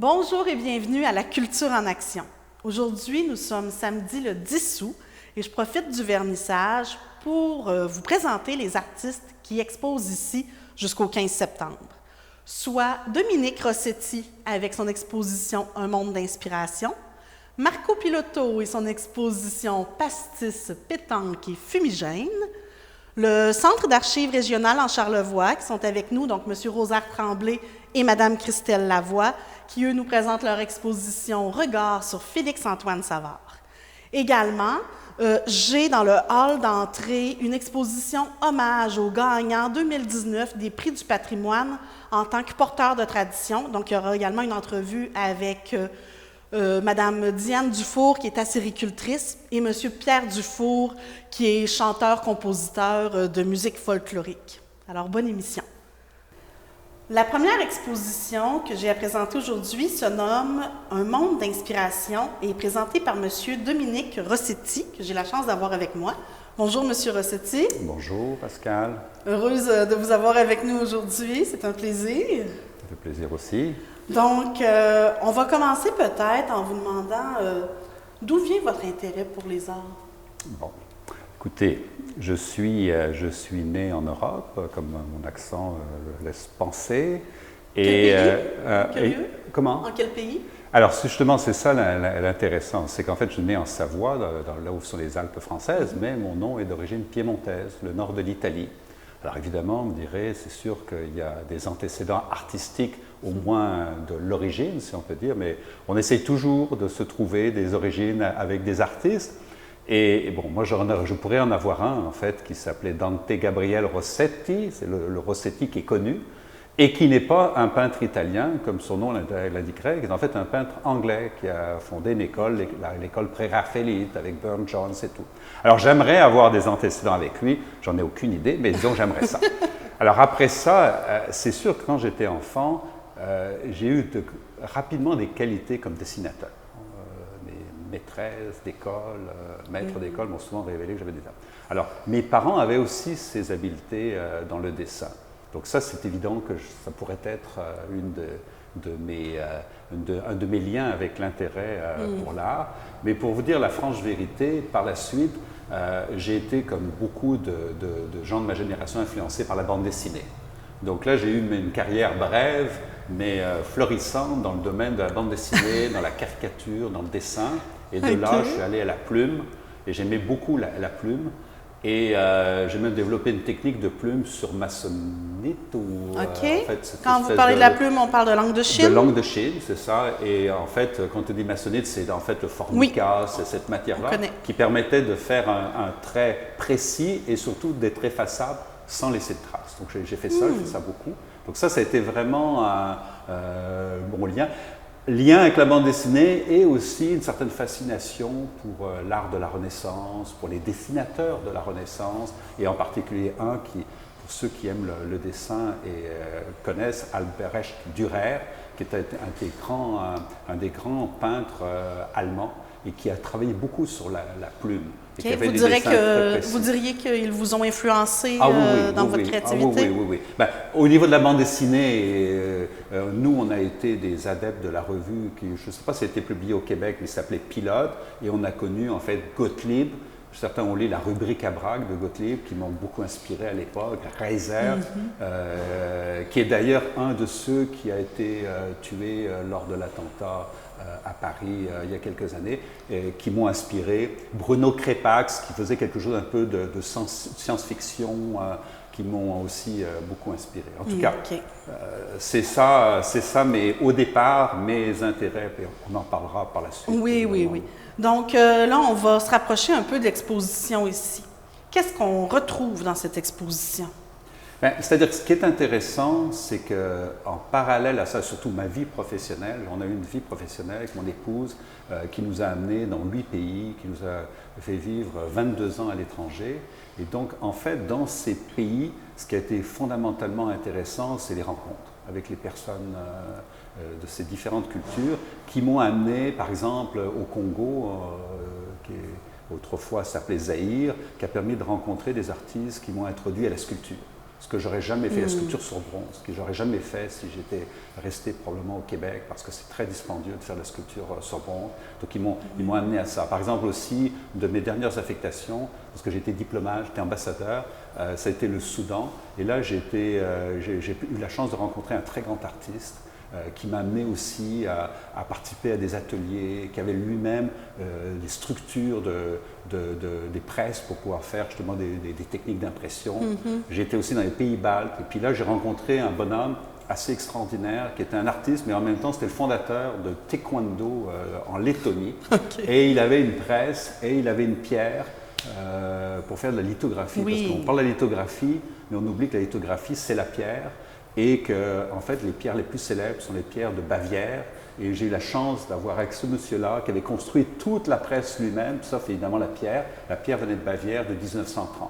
Bonjour et bienvenue à la Culture en Action. Aujourd'hui, nous sommes samedi le 10 août et je profite du vernissage pour vous présenter les artistes qui exposent ici jusqu'au 15 septembre. Soit Dominique Rossetti avec son exposition Un monde d'inspiration, Marco Pilotto et son exposition Pastis, pétanque et fumigène, le Centre d'archives régional en Charlevoix, qui sont avec nous, donc M. Rosaire Tremblay et Mme Christelle Lavoie, qui, eux, nous présentent leur exposition Regard sur Félix-Antoine Savard. Également, j'ai dans le hall d'entrée une exposition hommage aux gagnants 2019 des Prix du patrimoine en tant que porteurs de tradition. Donc, il y aura également une entrevue avec Mme Diane Dufour, qui est acéricultrice, et M. Pierre Dufour, qui est chanteur-compositeur de musique folklorique. Alors, bonne émission. La première exposition que j'ai à présenter aujourd'hui se nomme Un monde d'inspiration et est présentée par M. Dominique Rossetti, que j'ai la chance d'avoir avec moi. Bonjour, M. Rossetti. Bonjour, Pascal. Heureuse de vous avoir avec nous aujourd'hui. C'est un plaisir. Ça fait plaisir aussi. Donc, on va commencer peut-être en vous demandant d'où vient votre intérêt pour les arts? Bon, écoutez, je suis né en Europe, comme mon accent laisse penser. Comment? En quel pays? Alors, justement, c'est ça l'intéressant, c'est qu'en fait, je suis né en Savoie, là où sont les Alpes françaises, mais mon nom est d'origine piémontaise, le nord de l'Italie. Alors évidemment, on me dirait, c'est sûr qu'il y a des antécédents artistiques, au moins de l'origine, si on peut dire, mais on essaye toujours de se trouver des origines avec des artistes. Et bon, moi, je pourrais en avoir un, en fait, qui s'appelait Dante Gabriel Rossetti, c'est le Rossetti qui est connu, et qui n'est pas un peintre italien, comme son nom l'indiquerait, qui est en fait un peintre anglais qui a fondé une école, l'école pré-raphaélite, avec Burne-Jones et tout. Alors j'aimerais avoir des antécédents avec lui, j'en ai aucune idée, mais disons j'aimerais ça. Alors après ça, c'est sûr que quand j'étais enfant, j'ai eu rapidement des qualités comme dessinateur. Mes maîtresses d'école, maîtres d'école m'ont souvent révélé que j'avais des talents. Alors mes parents avaient aussi ces habiletés dans le dessin. Donc ça, c'est évident que ça pourrait être un de mes liens avec l'intérêt pour l'art. Mais pour vous dire la franche vérité, par la suite, j'ai été, comme beaucoup de gens de ma génération, influencé par la bande dessinée. Donc là, j'ai eu une carrière brève, mais florissante dans le domaine de la bande dessinée, dans la caricature, dans le dessin. Et de là, je suis allé à la plume, et j'aimais beaucoup la plume. Et j'ai même développé une technique de plume sur maçonnite. OK. En fait, quand vous parlez de la plume, on parle de langue de Chine? De langue de Chine, c'est ça. Et en fait, quand on dit maçonnite, c'est en fait le formica, c'est cette matière-là qui permettait de faire un trait précis et surtout d'être effaçable sans laisser de traces. Donc j'ai fait ça, j'ai fait ça beaucoup. Donc ça a été vraiment un bon lien. Lien avec la bande dessinée et aussi une certaine fascination pour l'art de la Renaissance, pour les dessinateurs de la Renaissance, et en particulier un qui, pour ceux qui aiment le dessin et connaissent, Albrecht Dürer, qui était un des grands peintres allemands et qui a travaillé beaucoup sur la plume. Okay. Vous diriez qu'ils vous ont influencé dans votre créativité? Oui. Ben, au niveau de la bande dessinée, nous, on a été des adeptes de la revue qui, je ne sais pas si elle a été publiée au Québec, mais s'appelait Pilote, et on a connu en fait Gottlieb. Certains ont lu la rubrique à braque de Gottlieb, qui m'ont beaucoup inspiré à l'époque, Reiser, qui est d'ailleurs un de ceux qui a été tué lors de l'attentat à Paris il y a quelques années, qui m'ont inspiré. Bruno Crépax, qui faisait quelque chose un peu de science-fiction, qui m'ont aussi beaucoup inspiré. En tout cas, c'est ça, mais au départ, mes intérêts, on en parlera par la suite. Oui. Donc là, on va se rapprocher un peu de l'exposition ici. Qu'est-ce qu'on retrouve dans cette exposition? C'est-à-dire que ce qui est intéressant, c'est qu'en parallèle à ça, surtout ma vie professionnelle, on a eu une vie professionnelle avec mon épouse qui nous a amenés dans 8 pays, qui nous a fait vivre 22 ans à l'étranger. Et donc, en fait, dans ces pays, ce qui a été fondamentalement intéressant, c'est les rencontres avec les personnes de ces différentes cultures qui m'ont amené, par exemple, au Congo, qui autrefois s'appelait Zaïre, qui a permis de rencontrer des artistes qui m'ont introduit à la sculpture. Ce que j'aurais jamais fait, la sculpture sur bronze, ce que j'aurais jamais fait si j'étais resté probablement au Québec, parce que c'est très dispendieux de faire de la sculpture sur bronze. Donc ils m'ont amené à ça. Par exemple aussi, de mes dernières affectations, parce que j'étais diplomate, j'étais ambassadeur, ça a été le Soudan. Et là, j'ai eu la chance de rencontrer un très grand artiste qui m'a amené aussi à participer à des ateliers, qui avait lui-même des structures des presses pour pouvoir faire justement des techniques d'impression. J'ai été aussi dans les pays baltes, et puis là j'ai rencontré un bonhomme assez extraordinaire qui était un artiste, mais en même temps c'était le fondateur de Taekwondo en Lettonie. Et il avait une presse et il avait une pierre pour faire de la lithographie, parce qu'on parle de la lithographie, mais on oublie que la lithographie c'est la pierre. Et que, en fait, les pierres les plus célèbres sont les pierres de Bavière. Et j'ai eu la chance d'avoir avec ce monsieur-là, qui avait construit toute la presse lui-même, sauf évidemment la pierre. La pierre venait de Bavière de 1930.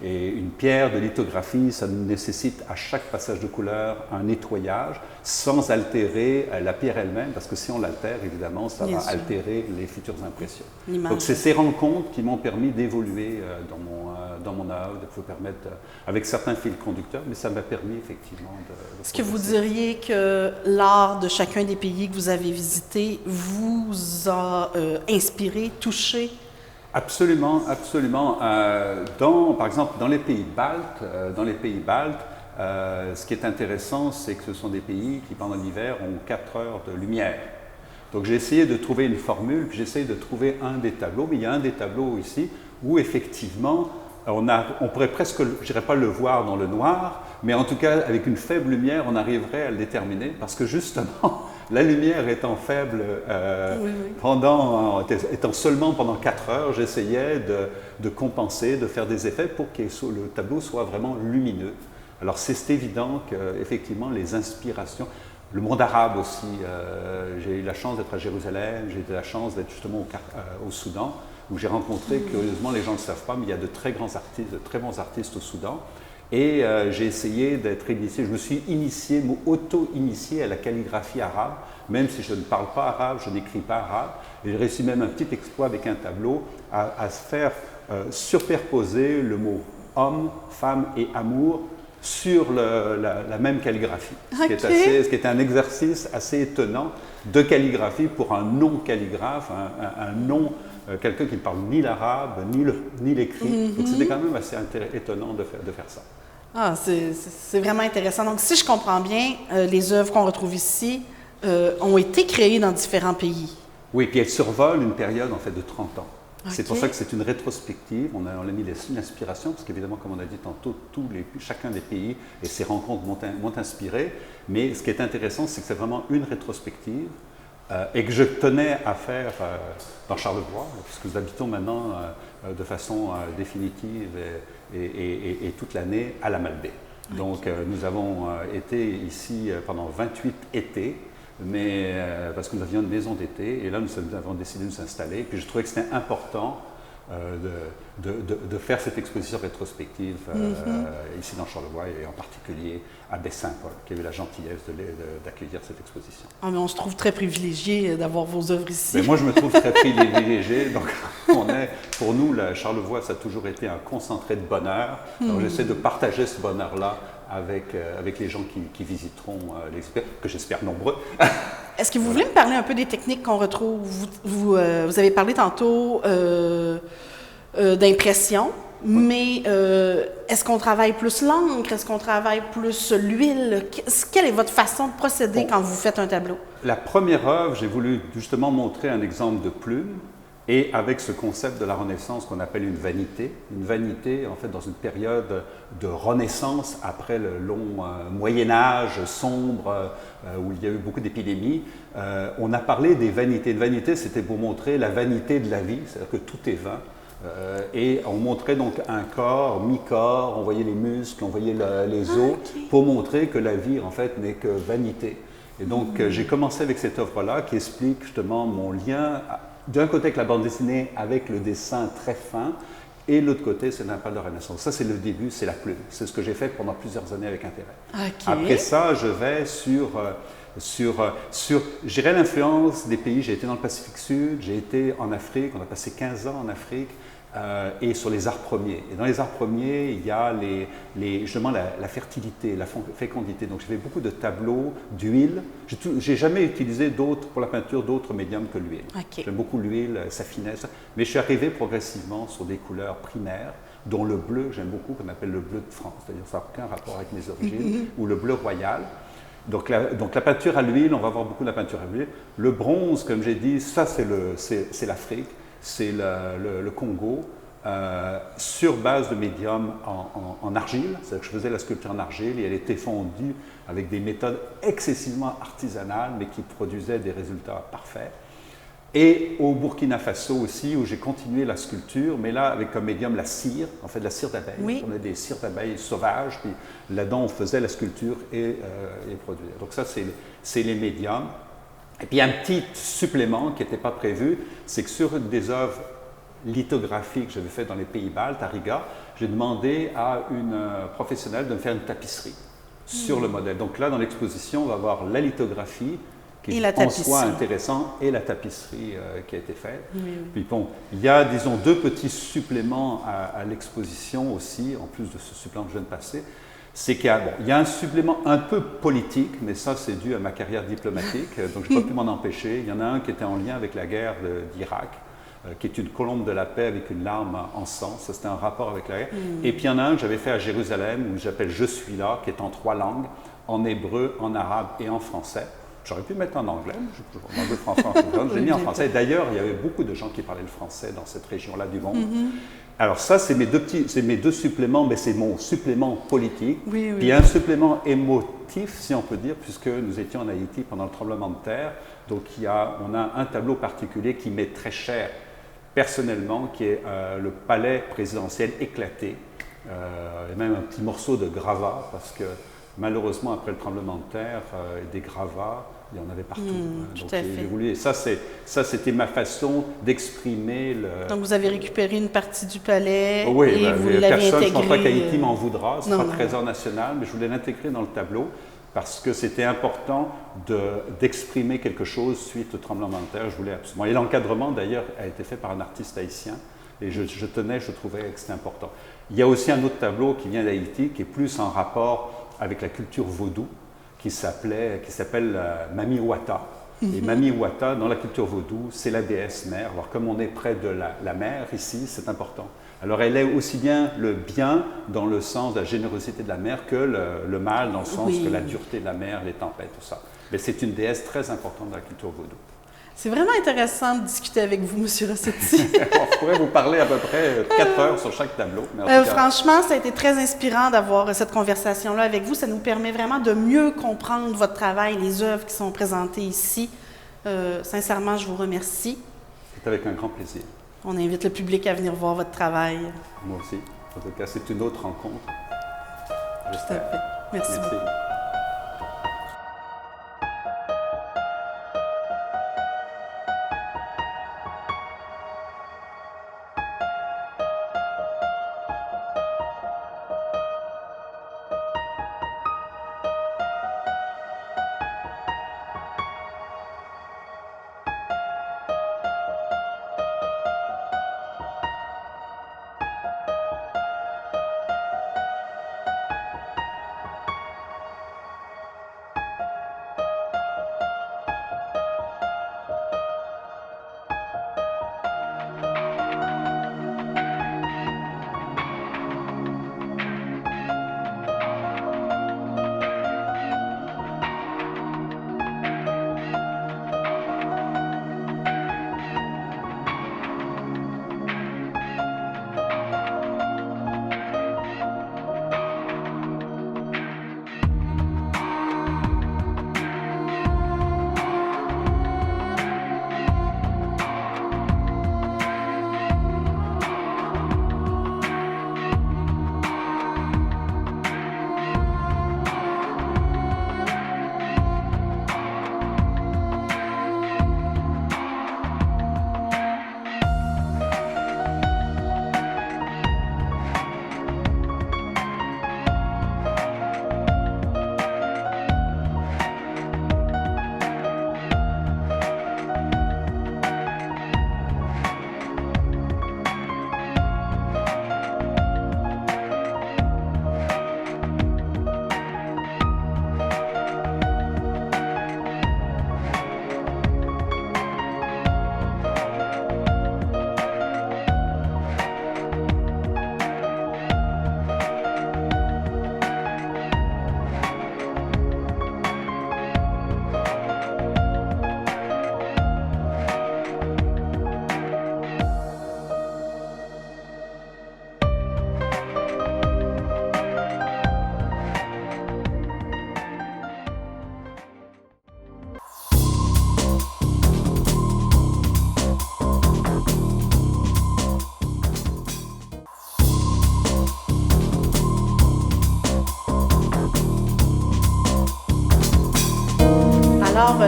Et une pierre de lithographie, ça nécessite à chaque passage de couleur un nettoyage sans altérer la pierre elle-même, parce que si on l'altère, évidemment, ça va altérer les futures impressions. Donc c'est ces rencontres qui m'ont permis d'évoluer dans mon œuvre, de vous permettre, avec certains fils conducteurs, mais ça m'a permis effectivement de Est-ce que vous diriez que l'art de chacun des pays que vous avez visités vous a inspiré, touché? Absolument, absolument. Par exemple, dans les pays baltes, ce qui est intéressant, c'est que ce sont des pays qui, pendant l'hiver, ont 4 heures de lumière. Donc j'ai essayé de trouver une formule, puis j'essaye de trouver un des tableaux, mais il y a un des tableaux ici où effectivement, on pourrait presque, je dirais pas le voir dans le noir, mais en tout cas, avec une faible lumière, on arriverait à le déterminer, parce que justement, la lumière étant faible, étant seulement pendant 4 heures, j'essayais de compenser, de faire des effets pour que le tableau soit vraiment lumineux. Alors c'est évident qu'effectivement les inspirations, le monde arabe aussi, j'ai eu la chance d'être à Jérusalem, j'ai eu la chance d'être justement au Soudan, où j'ai rencontré, curieusement les gens ne le savent pas, mais il y a de très grands artistes, de très bons artistes au Soudan. Et j'ai essayé d'être initié, je me suis initié, auto-initié à la calligraphie arabe, même si je ne parle pas arabe, je n'écris pas arabe. Et j'ai réussi même un petit exploit avec un tableau à faire superposer le mot homme, femme et amour sur la même calligraphie. Ce qui est un exercice assez étonnant de calligraphie pour un non-calligraphe, quelqu'un qui ne parle ni l'arabe, ni l'écrit. Donc c'était quand même assez étonnant de faire ça. Ah, c'est vraiment intéressant. Donc, si je comprends bien, les œuvres qu'on retrouve ici ont été créées dans différents pays. Oui, puis elles survolent une période en fait de 30 ans. C'est pour ça que c'est une rétrospective. On a mis l'inspiration, parce qu'évidemment, comme on a dit tantôt, chacun des pays et ses rencontres m'ont inspiré. Mais ce qui est intéressant, c'est que c'est vraiment une rétrospective et que je tenais à faire dans Charlevoix, puisque nous habitons maintenant de façon définitive et toute l'année à la Malbaie. Donc nous avons été ici pendant 28 étés, mais parce que nous avions une maison d'été, et là nous avons décidé de nous installer. Et puis je trouvais que c'était important de faire cette exposition rétrospective ici dans Charlevoix, et en particulier à Baie-Saint-Paul, qui a eu la gentillesse d'accueillir cette exposition. Ah, mais on se trouve très privilégié d'avoir vos œuvres ici. Mais moi, je me trouve très privilégié. Donc, pour nous, Charlevoix, ça a toujours été un concentré de bonheur. Alors, j'essaie de partager ce bonheur-là avec les gens qui visiteront l'expo, que j'espère nombreux. Est-ce que vous voulez me parler un peu des techniques qu'on retrouve? Vous avez parlé tantôt d'impression, mais est-ce qu'on travaille plus l'encre? Est-ce qu'on travaille plus l'huile? Quelle est votre façon de procéder quand vous faites un tableau? La première œuvre, j'ai voulu justement montrer un exemple de plume, et avec ce concept de la Renaissance qu'on appelle une vanité. Une vanité, en fait, dans une période de renaissance après le long Moyen-Âge sombre, où il y a eu beaucoup d'épidémies, on a parlé des vanités. Une vanité, c'était pour montrer la vanité de la vie, c'est-à-dire que tout est vain. Et on montrait donc un corps, mi-corps, on voyait les muscles, on voyait les os, pour montrer que la vie, en fait, n'est que vanité. Et donc, j'ai commencé avec cette œuvre-là qui explique justement mon lien, d'un côté avec la bande dessinée, avec le dessin très fin, et de l'autre côté, c'est l'impact de la Renaissance. Ça, c'est le début, c'est la plume. C'est ce que j'ai fait pendant plusieurs années avec intérêt. Après ça, je vais sur je dirais l'influence des pays. J'ai été dans le Pacifique Sud, j'ai été en Afrique, on a passé 15 ans en Afrique, et sur les arts premiers. Et dans les arts premiers, il y a justement la fertilité, la fécondité. Donc, j'ai fait beaucoup de tableaux d'huile. J'ai jamais utilisé pour la peinture d'autres médiums que l'huile. Okay. J'aime beaucoup l'huile, sa finesse. Mais je suis arrivé progressivement sur des couleurs primaires, dont le bleu, j'aime beaucoup, qu'on appelle le bleu de France. C'est-à-dire ça n'a aucun rapport avec mes origines, ou le bleu royal. Donc la peinture à l'huile, on va voir beaucoup de la peinture à l'huile. Le bronze, comme j'ai dit, ça c'est l'Afrique, c'est le Congo, sur base de médium en argile. C'est-à-dire que je faisais la sculpture en argile et elle était fondue avec des méthodes excessivement artisanales, mais qui produisaient des résultats parfaits. Et au Burkina Faso aussi, où j'ai continué la sculpture, mais là avec comme médium la cire, en fait la cire d'abeille. Oui. On a des cires d'abeilles sauvages, puis là-dedans on faisait la sculpture et produisait. Donc ça c'est les médiums. Et puis un petit supplément qui n'était pas prévu, c'est que sur des œuvres lithographiques que j'avais faites dans les pays baltes, à Riga, j'ai demandé à une professionnelle de me faire une tapisserie sur le modèle. Donc là dans l'exposition on va voir la lithographie, qui est en soi intéressant, et la tapisserie qui a été faite. Oui. Puis bon, il y a, disons, deux petits suppléments à l'exposition aussi, en plus de ce supplément que je viens de passer. C'est qu'il y a un supplément un peu politique, mais ça c'est dû à ma carrière diplomatique, donc je n'ai pas pu m'en empêcher. Il y en a un qui était en lien avec la guerre d'Irak, qui est une colombe de la paix avec une larme en sang. Ça c'était un rapport avec la guerre. Et puis il y en a un que j'avais fait à Jérusalem, où j'appelle « Je suis là », qui est en 3 langues, en hébreu, en arabe et en français. J'aurais pu mettre en anglais, en anglais, français, j'ai mis en français. D'ailleurs, il y avait beaucoup de gens qui parlaient le français dans cette région-là du monde. Alors ça, c'est mes deux suppléments, mais c'est mon supplément politique. Oui. Puis il y a un supplément émotif, si on peut dire, puisque nous étions en Haïti pendant le tremblement de terre. Donc on a un tableau particulier qui m'est très cher personnellement, qui est le palais présidentiel éclaté. Et même un petit morceau de gravat, parce que malheureusement, après le tremblement de terre, des gravats, il y en avait partout. Tout à fait. Et ça, c'était ma façon d'exprimer le... Donc, vous avez récupéré une partie du palais oui, et vous l'avez intégré. Je ne pense pas qu'Haïti m'en voudra, ce n'est pas trésor national, mais je voulais l'intégrer dans le tableau parce que c'était important d'exprimer quelque chose suite au tremblement de terre. Je voulais absolument. Et l'encadrement, d'ailleurs, a été fait par un artiste haïtien. Et je trouvais que c'était important. Il y a aussi un autre tableau qui vient d'Haïti, qui est plus en rapport avec la culture vaudou, qui s'appelle Mami Wata. Et Mami Wata, dans la culture vaudou, c'est la déesse mère. Alors comme on est près de la mer ici, c'est important. Alors elle est aussi bien le bien dans le sens de la générosité de la mer que le mal dans le sens que la dureté de la mer, les tempêtes, tout ça. Mais c'est une déesse très importante dans la culture vaudou. C'est vraiment intéressant de discuter avec vous, M. Rossetti. On pourrait vous parler à peu près 4 heures sur chaque tableau. Mais franchement, ça a été très inspirant d'avoir cette conversation-là avec vous. Ça nous permet vraiment de mieux comprendre votre travail, les œuvres qui sont présentées ici. Sincèrement, je vous remercie. C'est avec un grand plaisir. On invite le public à venir voir votre travail. Moi aussi. En tout cas, c'est une autre rencontre. J'espère. Merci beaucoup.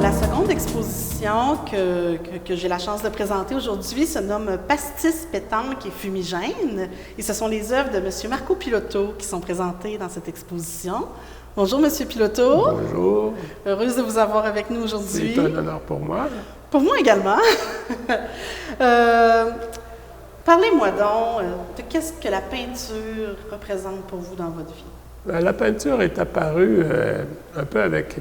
la seconde exposition que j'ai la chance de présenter aujourd'hui se nomme Pastis, pétanque et fumigène. Et ce sont les œuvres de M. Marco Pilotto qui sont présentées dans cette exposition. Bonjour, M. Pilotto. Bonjour. Heureuse de vous avoir avec nous aujourd'hui. C'est un honneur pour moi. Pour moi également. Parlez-moi donc de qu'est-ce que la peinture représente pour vous dans votre vie. La peinture est apparue un peu avec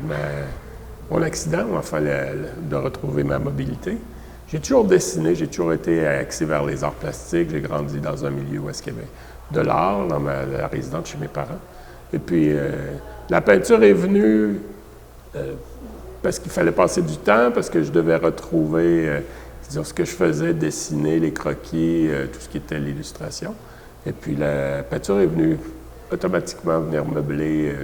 mon accident, enfin de retrouver ma mobilité. J'ai toujours dessiné, j'ai toujours été axé vers les arts plastiques. J'ai grandi dans un milieu où est-ce qu'il y avait de l'art, dans la résidence chez mes parents. Et puis, la peinture est venue parce qu'il fallait passer du temps, parce que je devais retrouver ce que je faisais, dessiner, les croquis, tout ce qui était l'illustration. Et puis, la peinture est venue automatiquement venir meubler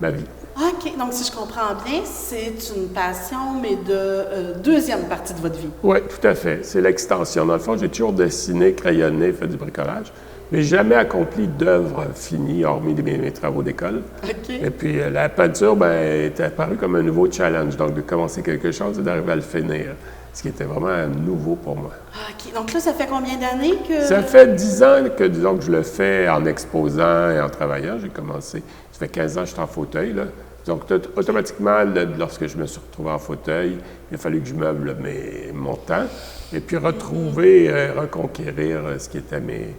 ma vie. OK. Donc, si je comprends bien, c'est une passion, mais de deuxième partie de votre vie. Oui, tout à fait. C'est l'extension. Dans le fond, j'ai toujours dessiné, crayonné, fait du bricolage, mais jamais accompli d'œuvre finie, hormis mes travaux d'école. OK. Et puis, la peinture est apparue comme un nouveau challenge. Donc, de commencer quelque chose et d'arriver à le finir, ce qui était vraiment nouveau pour moi. OK. Donc là, ça fait combien d'années que... Ça fait 10 ans que, disons, que je le fais en exposant et en travaillant. J'ai commencé, ça fait 15 ans que je suis en fauteuil, là. Donc, automatiquement, lorsque je me suis retrouvé en fauteuil, il a fallu que je meuble mon temps et puis retrouver, reconquérir ce qui était mes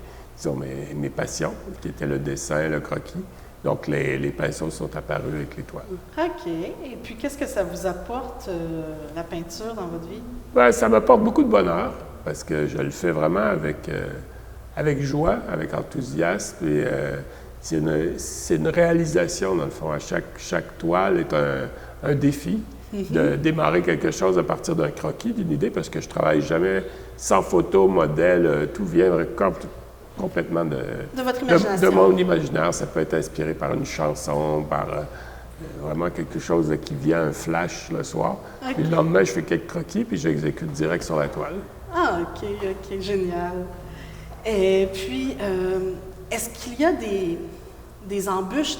passions, qui était le dessin, le croquis. Donc, les pinceaux sont apparus avec les toiles. OK. Et puis, qu'est-ce que ça vous apporte, la peinture, dans votre vie? Bien, ça m'apporte beaucoup de bonheur parce que je le fais vraiment avec joie, avec enthousiasme. Et c'est une réalisation, dans le fond. Chaque toile est un défi de démarrer quelque chose à partir d'un croquis, d'une idée, parce que je ne travaille jamais sans photo, modèle. Tout vient complètement de votre imagination. De mon imaginaire. Ça peut être inspiré par une chanson, par vraiment quelque chose qui vient, un flash le soir. Okay. Puis le lendemain, je fais quelques croquis, puis j'exécute direct sur la toile. Ah, OK, génial. Et puis, est-ce qu'il y a des embûches,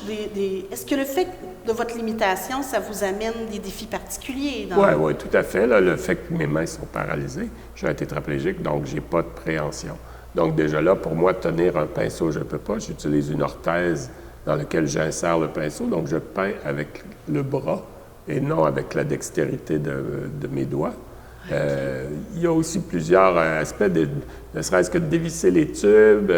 est-ce que le fait de votre limitation, ça vous amène des défis particuliers? Oui, tout à fait. Là, le fait que mes mains sont paralysées, je suis un tétraplégique, donc je n'ai pas de préhension. Donc déjà là, pour moi, tenir un pinceau, je ne peux pas. J'utilise une orthèse dans laquelle j'insère le pinceau, donc je peins avec le bras et non avec la dextérité de mes doigts. Il y a aussi plusieurs aspects, ne serait-ce que de dévisser les tubes,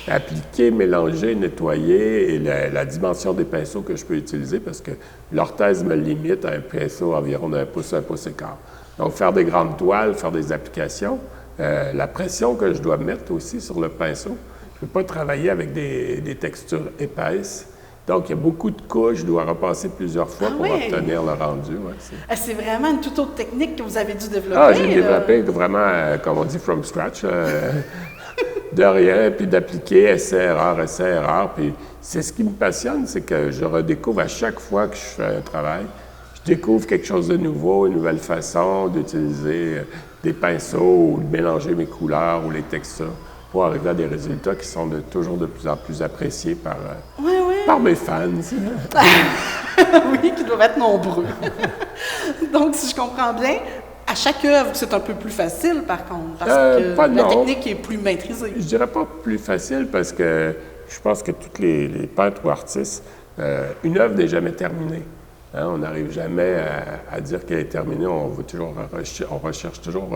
appliquer, mélanger, nettoyer, et la dimension des pinceaux que je peux utiliser, parce que l'orthèse me limite à un pinceau environ d'un pouce, un pouce et quart. Donc, faire des grandes toiles, faire des applications, la pression que je dois mettre aussi sur le pinceau. Je ne peux pas travailler avec des textures épaisses. Donc, il y a beaucoup de couches, je dois repasser plusieurs fois pour obtenir le rendu. Ouais, c'est vraiment une toute autre technique que vous avez dû développer. Ah, j'ai développé vraiment, comme on dit, from scratch, de rien, puis d'appliquer essai-erreur. Puis c'est ce qui me passionne, c'est que je redécouvre à chaque fois que je fais un travail, je découvre quelque chose de nouveau, une nouvelle façon d'utiliser des pinceaux ou de mélanger mes couleurs ou les textures pour arriver à des résultats qui sont toujours de plus en plus appréciés par mes fans. Oui, qui doivent être nombreux. Donc, si je comprends bien, à chaque œuvre, c'est un peu plus facile, par contre, parce que la technique est plus maîtrisée. Je dirais pas plus facile, parce que je pense que tous les peintres ou artistes, une œuvre n'est jamais terminée. Hein, on n'arrive jamais à dire qu'elle est terminée. On recherche toujours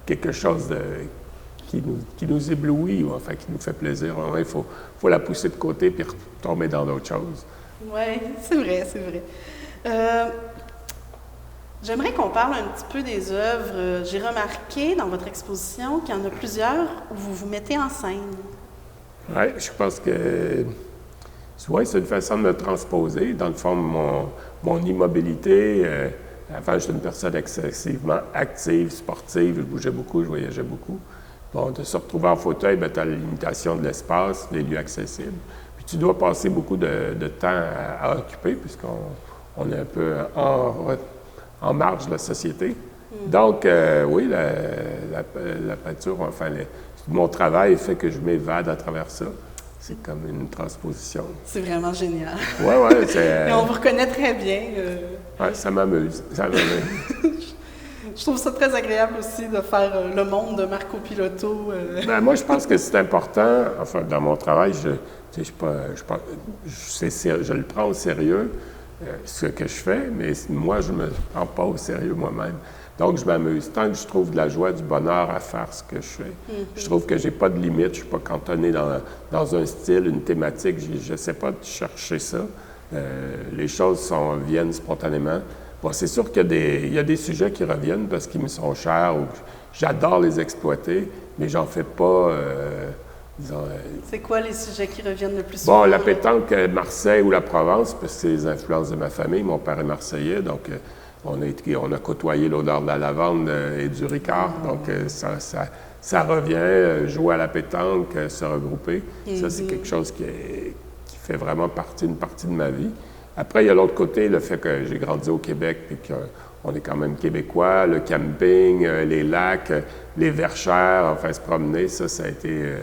quelque chose qui nous éblouit, ou enfin qui nous fait plaisir. Il faut la pousser de côté puis retomber dans d'autres choses. Oui, c'est vrai. J'aimerais qu'on parle un petit peu des œuvres. J'ai remarqué dans votre exposition qu'il y en a plusieurs où vous vous mettez en scène. Oui, je pense que c'est une façon de me transposer. Dans le fond, mon immobilité, avant, j'étais une personne excessivement active, sportive, je bougeais beaucoup, je voyageais beaucoup. Bon, de se retrouver en fauteuil, tu as la limitation de l'espace, des lieux accessibles. Puis tu dois passer beaucoup de temps à occuper, puisqu'on est un peu en marge de la société. Donc, oui, la peinture, enfin, mon travail fait que je m'évade à travers ça. C'est comme une transposition. C'est vraiment génial. Oui, c'est... Et on vous reconnaît très bien. Oui, ça m'amuse. Je trouve ça très agréable aussi de faire le monde de Marco Piloto. Ben, moi, je pense que c'est important. Enfin, dans mon travail, je le prends au sérieux, ce que je fais, mais moi, je ne me prends pas au sérieux moi-même. Donc, je m'amuse. Tant que je trouve de la joie, du bonheur à faire ce que je fais. Je trouve que j'ai pas de limite. Je ne suis pas cantonné dans un style, une thématique. Je n'essaie pas de chercher ça. Les choses viennent spontanément. Bon, c'est sûr qu'il y a des sujets qui reviennent parce qu'ils me sont chers ou j'adore les exploiter, mais j'en fais pas, disons... C'est quoi les sujets qui reviennent le plus souvent? Bon, la pétanque, Marseille ou la Provence, parce que c'est les influences de ma famille. Mon père est marseillais, donc on a côtoyé l'odeur de la lavande et du Ricard. Donc, ça revient, jouer à la pétanque, se regrouper. Ça, c'est quelque chose qui fait vraiment une partie de ma vie. Après, il y a l'autre côté, le fait que j'ai grandi au Québec et qu'on est quand même québécois, le camping, les lacs, les verchères, enfin se promener, ça a été...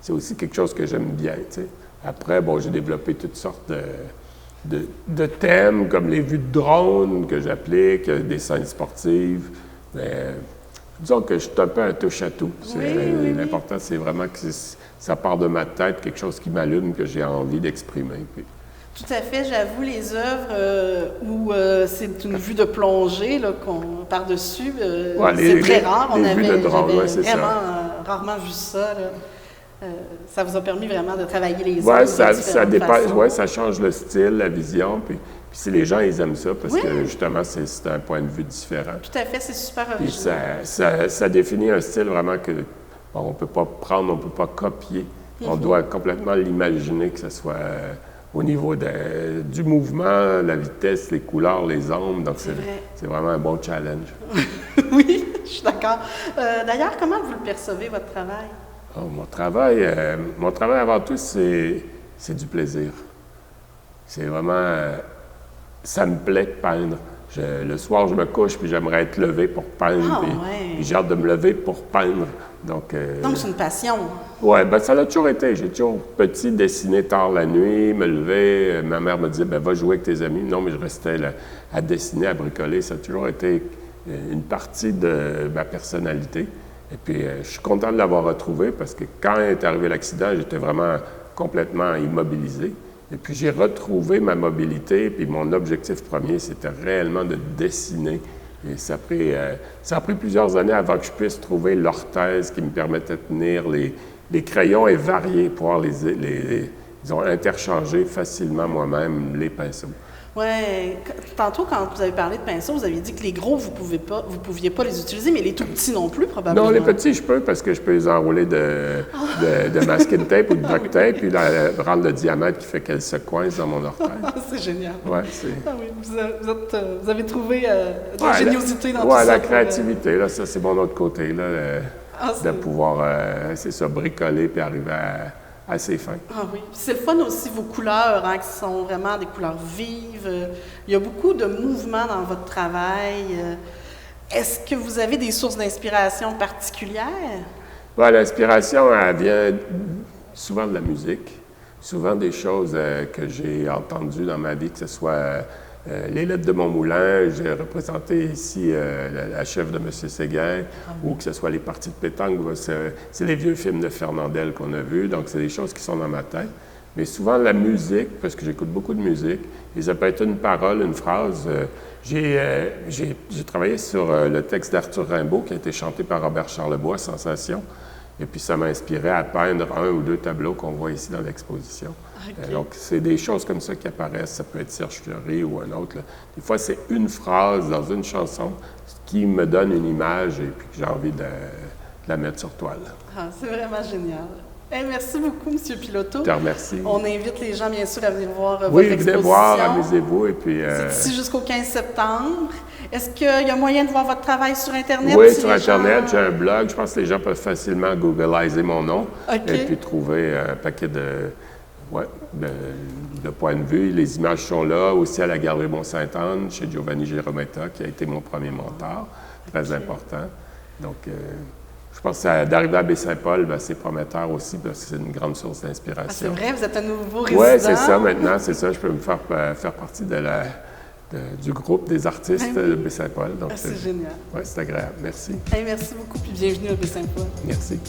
c'est aussi quelque chose que j'aime bien, tu sais. Après, bon, j'ai développé toutes sortes de thèmes, comme les vues de drone que j'applique, des scènes sportives. Mais disons que je suis un peu un touche-à-tout. L'important, c'est vraiment que ça part de ma tête, quelque chose qui m'allume, que j'ai envie d'exprimer. Puis, tout à fait. J'avoue, les œuvres où c'est une vue de plongée par-dessus, c'est très rare. J'avais vraiment rarement vu ça. Ça vous a permis vraiment de travailler les œuvres de façon. Oui, ça change le style, la vision. Puis si les gens, ils aiment ça, parce que justement, c'est un point de vue différent. Tout à fait, c'est super original. Puis ça définit un style vraiment que on ne peut pas prendre, on ne peut pas copier. On doit complètement l'imaginer, que ce soit... au niveau du mouvement, la vitesse, les couleurs, les ombres. Donc, c'est vraiment un bon challenge. Oui, je suis d'accord. D'ailleurs, comment vous le percevez, votre travail? Oh, mon travail, avant tout, c'est du plaisir. C'est vraiment... ça me plaît de peindre. Le soir, je me couche, puis j'aimerais être levé pour peindre. Puis j'ai hâte de me lever pour peindre. Donc, c'est une passion. Oui, bien, ça l'a toujours été. J'ai toujours, petit, dessiné tard la nuit, me lever. Ma mère me disait, ben va jouer avec tes amis. Non, mais je restais là, à dessiner, à bricoler. Ça a toujours été une partie de ma personnalité. Et puis, je suis content de l'avoir retrouvé parce que quand est arrivé l'accident, j'étais vraiment complètement immobilisé. Et puis, j'ai retrouvé ma mobilité. Puis, mon objectif premier, c'était réellement de dessiner. Et ça a pris plusieurs années avant que je puisse trouver l'orthèse qui me permettait de tenir les crayons et varier, pouvoir disons, interchanger facilement moi-même les pinceaux. Oui. Tantôt, quand vous avez parlé de pinceaux, vous avez dit que les gros, vous pouviez pas les utiliser, mais les tout petits non plus, probablement. Non, les petits, je peux, parce que je peux les enrouler de masking tape ou de duct tape, puis rendre le diamètre qui fait qu'elles se coincent dans mon orthèse. C'est génial. Ouais, vous avez trouvé de la géniosité dans tout ça. Oui, la créativité, là, ça, c'est mon autre côté, là, de pouvoir, c'est ça, bricoler puis arriver à ses fins. Ah oui. C'est le fun aussi, vos couleurs, hein, qui sont vraiment des couleurs vives. Il y a beaucoup de mouvements dans votre travail. Est-ce que vous avez des sources d'inspiration particulières? Ouais, l'inspiration, elle vient souvent de la musique, souvent des choses que j'ai entendues dans ma vie, que ce soit les lettres de mon moulin, j'ai représenté ici la chef de M. Séguin, ou que ce soit les parties de pétanque, c'est les vieux films de Fernandel qu'on a vus, donc c'est des choses qui sont dans ma tête. Mais souvent la musique, parce que j'écoute beaucoup de musique, et ça peut être une parole, une phrase. J'ai travaillé sur le texte d'Arthur Rimbaud qui a été chanté par Robert Charlebois, Sensation. Et puis, ça m'a inspiré à peindre un ou deux tableaux qu'on voit ici dans l'exposition. Okay. Donc, c'est des choses comme ça qui apparaissent. Ça peut être Serge Fleury ou un autre. Là. Des fois, c'est une phrase dans une chanson qui me donne une image et puis que j'ai envie de la mettre sur toile. Ah, c'est vraiment génial. Hey, merci beaucoup, M. Piloto. Je te remercie. On invite les gens, bien sûr, à venir voir votre exposition. Oui, venez voir, amusez-vous. Et puis, c'est ici jusqu'au 15 septembre. Est-ce qu'il y a moyen de voir votre travail sur Internet? Oui, sur Internet, j'ai un blog. Je pense que les gens peuvent facilement googliser mon nom et puis trouver un paquet de points de vue. Les images sont là, aussi à la Galerie Mont-Sainte-Anne, chez Giovanni Girometta, qui a été mon premier mentor, très important. Donc, je Je pense que d'arriver à Baie-Saint-Paul, ben, c'est prometteur aussi parce que c'est une grande source d'inspiration. C'est vrai, vous êtes un nouveau résident. Oui, c'est ça maintenant, c'est ça. Je peux me faire partie du groupe des artistes de Baie-Saint-Paul. C'est génial. Oui, c'est agréable. Merci. Hey, merci beaucoup, puis bienvenue à Baie-Saint-Paul. Merci.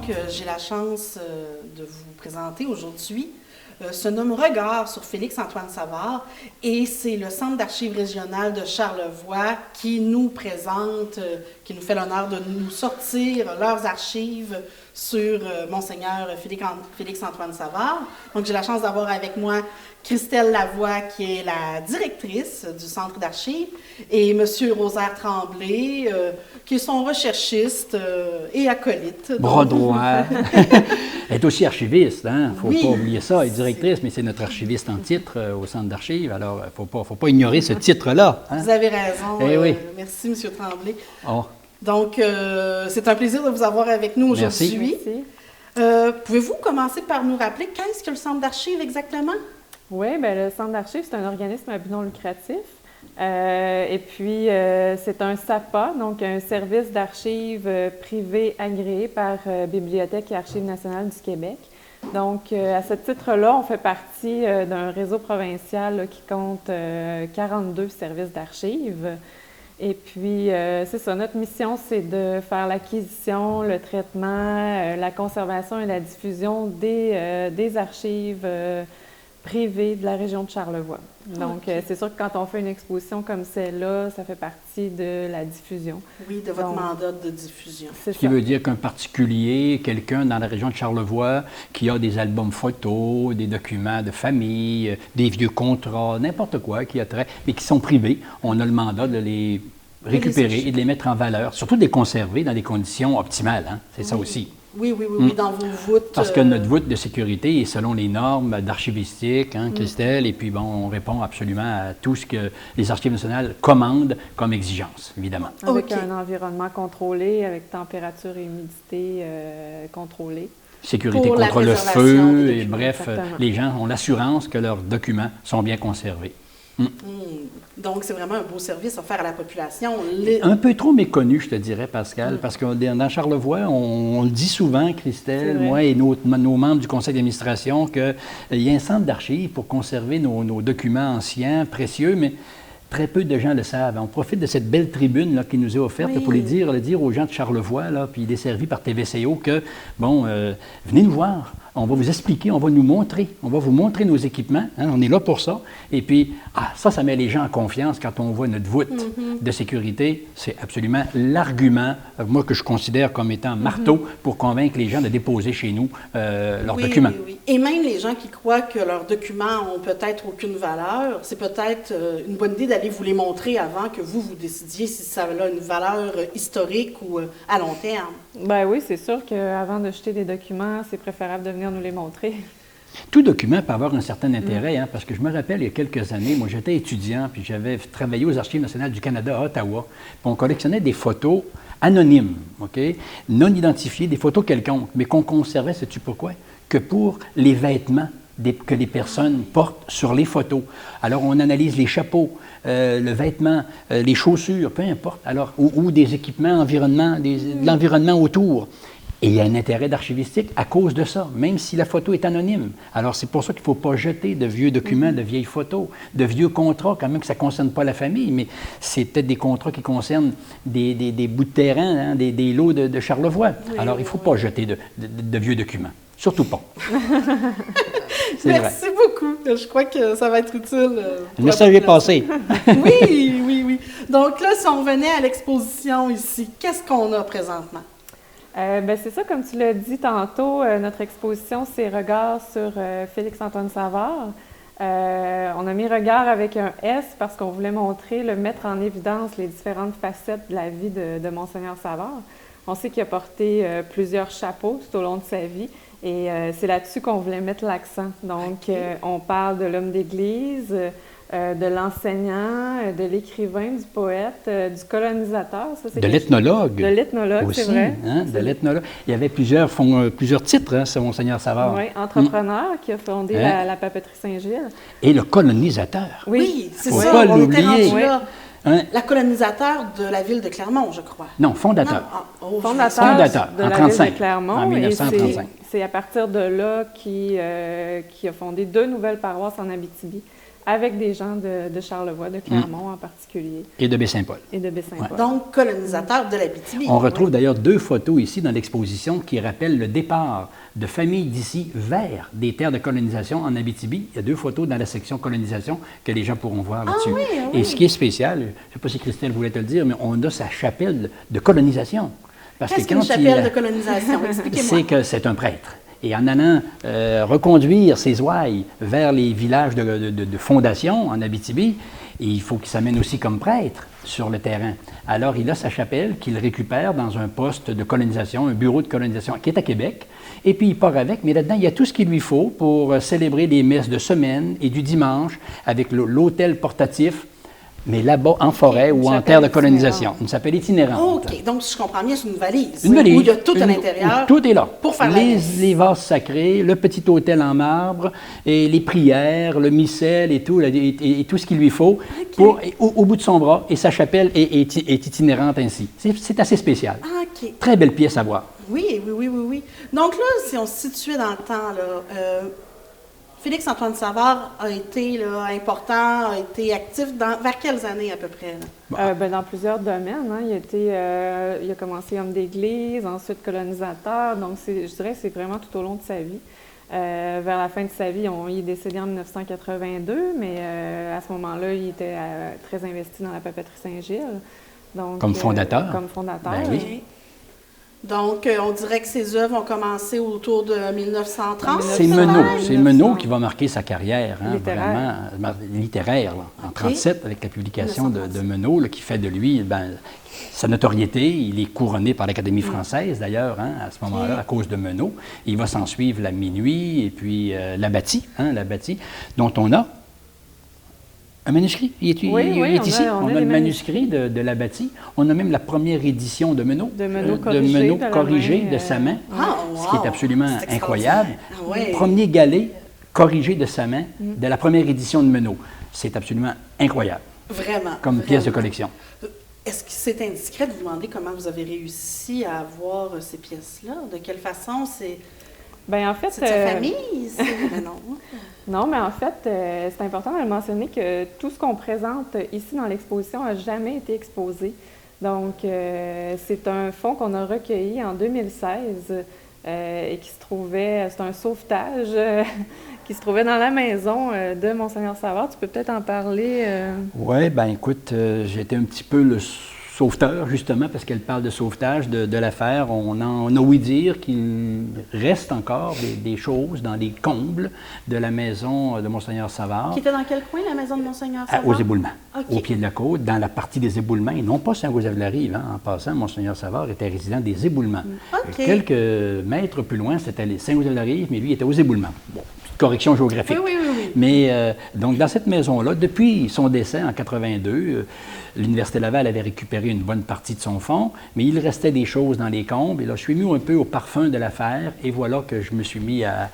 Que j'ai la chance de vous présenter aujourd'hui se nomme Regard sur Félix-Antoine Savard et c'est le Centre d'archives régional de Charlevoix qui nous présente, qui nous fait l'honneur de nous sortir leurs archives sur Monseigneur Félix-Antoine Savard. Donc j'ai la chance d'avoir avec moi Christelle Lavoie, qui est la directrice du Centre d'archives, et M. Rosaire Tremblay, qui est son recherchiste et acolyte. Bras droit. Elle est aussi archiviste, hein? Il ne faut pas oublier ça. Elle est directrice, mais c'est notre archiviste en titre au Centre d'archives. Alors, il ne faut pas ignorer ce titre-là. Hein? Vous avez raison. Oui. Merci, M. Tremblay. Oh. Donc, c'est un plaisir de vous avoir avec nous aujourd'hui. Merci. Pouvez-vous commencer par nous rappeler qu'est-ce que le Centre d'archives exactement? Oui, bien, le Centre d'archives, c'est un organisme à but non lucratif. Et puis, c'est un SAPA, donc un service d'archives privé agréé par Bibliothèque et Archives nationales du Québec. Donc, à ce titre-là, on fait partie d'un réseau provincial là, qui compte 42 services d'archives. Et puis, c'est ça, notre mission, c'est de faire l'acquisition, le traitement, la conservation et la diffusion des archives privées de la région de Charlevoix. Donc, c'est sûr que quand on fait une exposition comme celle-là, ça fait partie de la diffusion. Oui, de votre mandat de diffusion. Ce qui veut dire qu'un particulier, quelqu'un dans la région de Charlevoix qui a des albums photos, des documents de famille, des vieux contrats, n'importe quoi qui a trait, mais qui sont privés, on a le mandat de les récupérer et de les mettre en valeur, surtout de les conserver dans des conditions optimales. Hein? C'est ça aussi. Oui, dans vos voûtes. Parce que notre voûte de sécurité est selon les normes d'archivistique, hein, Christelle, et puis bon, on répond absolument à tout ce que les Archives nationales commandent comme exigence, évidemment. Avec un environnement contrôlé, avec température et humidité contrôlée. Sécurité contre le feu, et bref, les gens ont l'assurance que leurs documents sont bien conservés. Donc, c'est vraiment un beau service offert à la population. Un peu trop méconnu, je te dirais, Pascal, parce que dans Charlevoix, on le dit souvent, Christelle, moi et nos membres du conseil d'administration, qu'il y a un centre d'archives pour conserver nos documents anciens, précieux, mais très peu de gens le savent. On profite de cette belle tribune là, qui nous est offerte pour le dire aux gens de Charlevoix, là, puis desservis par TVCO, que, bon, venez nous voir. on va vous expliquer, on va nous montrer, on va vous montrer nos équipements, hein, on est là pour ça. Et puis, ça met les gens en confiance quand on voit notre voûte de sécurité. C'est absolument l'argument, moi, que je considère comme étant marteau pour convaincre les gens de déposer chez nous leurs documents. Oui, oui. Et même les gens qui croient que leurs documents ont peut-être aucune valeur, c'est peut-être une bonne idée d'aller vous les montrer avant que vous décidiez si ça a une valeur historique ou à long terme. Ben oui, c'est sûr qu'avant de jeter des documents, c'est préférable de venir nous les montrer. Tout document peut avoir un certain intérêt, hein, parce que je me rappelle, il y a quelques années, moi j'étais étudiant, puis j'avais travaillé aux Archives nationales du Canada à Ottawa, puis on collectionnait des photos anonymes, OK, non identifiées, des photos quelconques, mais qu'on conservait, sais-tu pourquoi? Que pour les vêtements que les personnes portent sur les photos. Alors, on analyse les chapeaux, le vêtement, les chaussures, peu importe, alors, ou des équipements de l'environnement autour. Et il y a un intérêt d'archivistique à cause de ça, même si la photo est anonyme. Alors, c'est pour ça qu'il ne faut pas jeter de vieux documents, de vieilles photos, de vieux contrats, quand même que ça ne concerne pas la famille, mais c'est peut-être des contrats qui concernent des bouts de terrain, hein, des lots de Charlevoix. Alors, il ne faut pas jeter de vieux documents. Surtout pas. Merci beaucoup. Je crois que ça va être utile. Le message est passé. Oui, oui, oui. Donc là, si on revenait à l'exposition ici, qu'est-ce qu'on a présentement? C'est ça, comme tu l'as dit tantôt, notre exposition, c'est Regards sur Félix-Antoine Savard. On a mis Regard avec un S parce qu'on voulait mettre en évidence les différentes facettes de la vie de Monseigneur Savard. On sait qu'il a porté plusieurs chapeaux tout au long de sa vie et c'est là-dessus qu'on voulait mettre l'accent. Donc, on parle de l'homme d'Église, de l'enseignant, de l'écrivain, du poète, du colonisateur. Ça, de l'ethnologue. De l'ethnologue, c'est vrai. Hein, de l'ethnologue. Il y avait plusieurs titres, hein, ce Monseigneur Savard. Oui, entrepreneur qui a fondé la papeterie Saint-Gilles. Et le colonisateur. Oui, c'est Faut ça, pas on était l'oublier. rendu là. Hein? La colonisateur de la ville de Clermont, je crois. Non, fondateur. Fondateur de la ville de Clermont. En 1935. C'est à partir de là qu'il a fondé 2 nouvelles paroisses en Abitibi, avec des gens de Charlevoix, de Clermont en particulier. Et de Baie-Saint-Paul. Et de Baie-Saint-Paul. Ouais. Donc, colonisateur de l'Abitibi. On retrouve d'ailleurs 2 photos ici dans l'exposition qui rappellent le départ de familles d'ici vers des terres de colonisation en Abitibi. Il y a 2 photos dans la section colonisation que les gens pourront voir là-dessus. Oui, oui. Et ce qui est spécial, je ne sais pas si Christelle voulait te le dire, mais on a sa chapelle de colonisation. Qu'est-ce qu'une chapelle de colonisation? Expliquez-moi. C'est que c'est un prêtre. Et en allant reconduire ses ouailles vers les villages de fondation en Abitibi, il faut qu'il s'amène aussi comme prêtre sur le terrain. Alors, il a sa chapelle qu'il récupère dans un poste de colonisation, un bureau de colonisation qui est à Québec. Et puis, il part avec, mais là-dedans, il y a tout ce qu'il lui faut pour célébrer les messes de semaine et du dimanche avec l'autel portatif, mais là-bas, en forêt ou en terre de colonisation. Une chapelle itinérante. OK. Donc, si je comprends bien, c'est une valise. Une valise. Où il y a tout à l'intérieur. Tout est là. Pour faire la messe. Les vases sacrés, le petit autel en marbre, et les prières, le missel et tout, et tout ce qu'il lui faut au bout de son bras. Et sa chapelle est itinérante ainsi. C'est assez spécial. Ah, OK. Très belle pièce à voir. Oui. Donc là, si on se situait dans le temps, là, Félix-Antoine Savard a été important, a été actif vers quelles années à peu près? Dans plusieurs domaines. Hein. Il a commencé homme d'église, ensuite colonisateur. Donc, je dirais que c'est vraiment tout au long de sa vie. Vers la fin de sa vie, il est décédé en 1982, mais à ce moment-là, il était très investi dans la papeterie Saint-Gilles. Donc, comme fondateur. Comme fondateur, ben oui. Donc, on dirait que ses œuvres ont commencé autour de 1930. C'est Menot qui va marquer sa carrière, hein, littéraire. Vraiment littéraire, là, en 1937, avec la publication de Menot, là, qui fait de lui sa notoriété. Il est couronné par l'Académie française, d'ailleurs, hein, à ce moment-là, à cause de Menot. Il va s'en suivre la Minuit et puis la Bâtie, dont on a un manuscrit. Il est ici. On a le manuscrit de la Bâtie. On a même la première édition de Menot. De Menot corrigé de sa main. Ce qui est absolument incroyable. Premier galet corrigé de sa main de la première édition de Menot. C'est absolument incroyable. Vraiment. Comme pièce de collection. Est-ce que c'est indiscret de vous demander comment vous avez réussi à avoir ces pièces-là? De quelle façon c'est... Bien, en fait, c'est de sa famille? Non. Non, mais en fait, c'est important de le mentionner que tout ce qu'on présente ici dans l'exposition n'a jamais été exposé. Donc, c'est un fonds qu'on a recueilli en 2016 et qui se trouvait, c'est un sauvetage qui se trouvait dans la maison de Monseigneur Savard. Tu peux peut-être en parler? Oui, bien écoute, j'étais un petit peu le sauveteur, justement, parce qu'elle parle de sauvetage de l'affaire. On a ouï dire qu'il reste encore des choses dans les combles de la maison de Monseigneur Savard. Qui était dans quel coin, la maison de Monseigneur Savard? Aux éboulements, OK. au pied de la côte, dans la partie des éboulements, et non pas Saint-Joseph-de-la-Rive. Hein. En passant, Monseigneur Savard était résident des éboulements. OK. Quelques mètres plus loin, c'était Saint-Joseph-de-la-Rive, mais lui était aux éboulements. Bon, correction géographique. Oui. Mais donc, dans cette maison-là, depuis son décès en 82, l'Université Laval avait récupéré une bonne partie de son fonds, mais il restait des choses dans les combles. Et là, je suis mis un peu au parfum de l'affaire, et voilà que je me suis mis à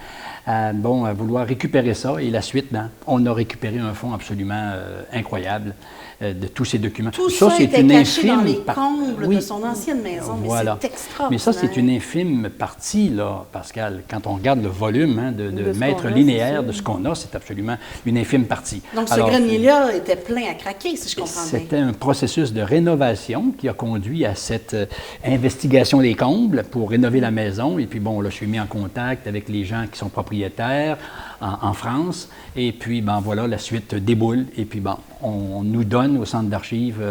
vouloir récupérer ça. Et la suite, on a récupéré un fonds absolument incroyable de tous ces documents. Tout ça c'est était une caché dans infime les combles Oui. de son ancienne maison, mais Voilà. c'est extraordinaire. Mais ça, c'est une infime partie, là, Pascal. Quand on regarde le volume de De ce mètres qu'on a, linéaires c'est de sûr. ce qu'on a, c'est absolument une infime partie. Donc, ce Alors, grenier-là était plein à craquer, si je comprends bien. c'était un processus de rénovation qui a conduit à cette investigation des combles pour rénover la maison. Et puis, bon, là, je suis mis en contact avec les gens qui sont propriétaires en France. Et puis, ben voilà, la suite déboule. Et puis, bon, on nous donne au centre d'archives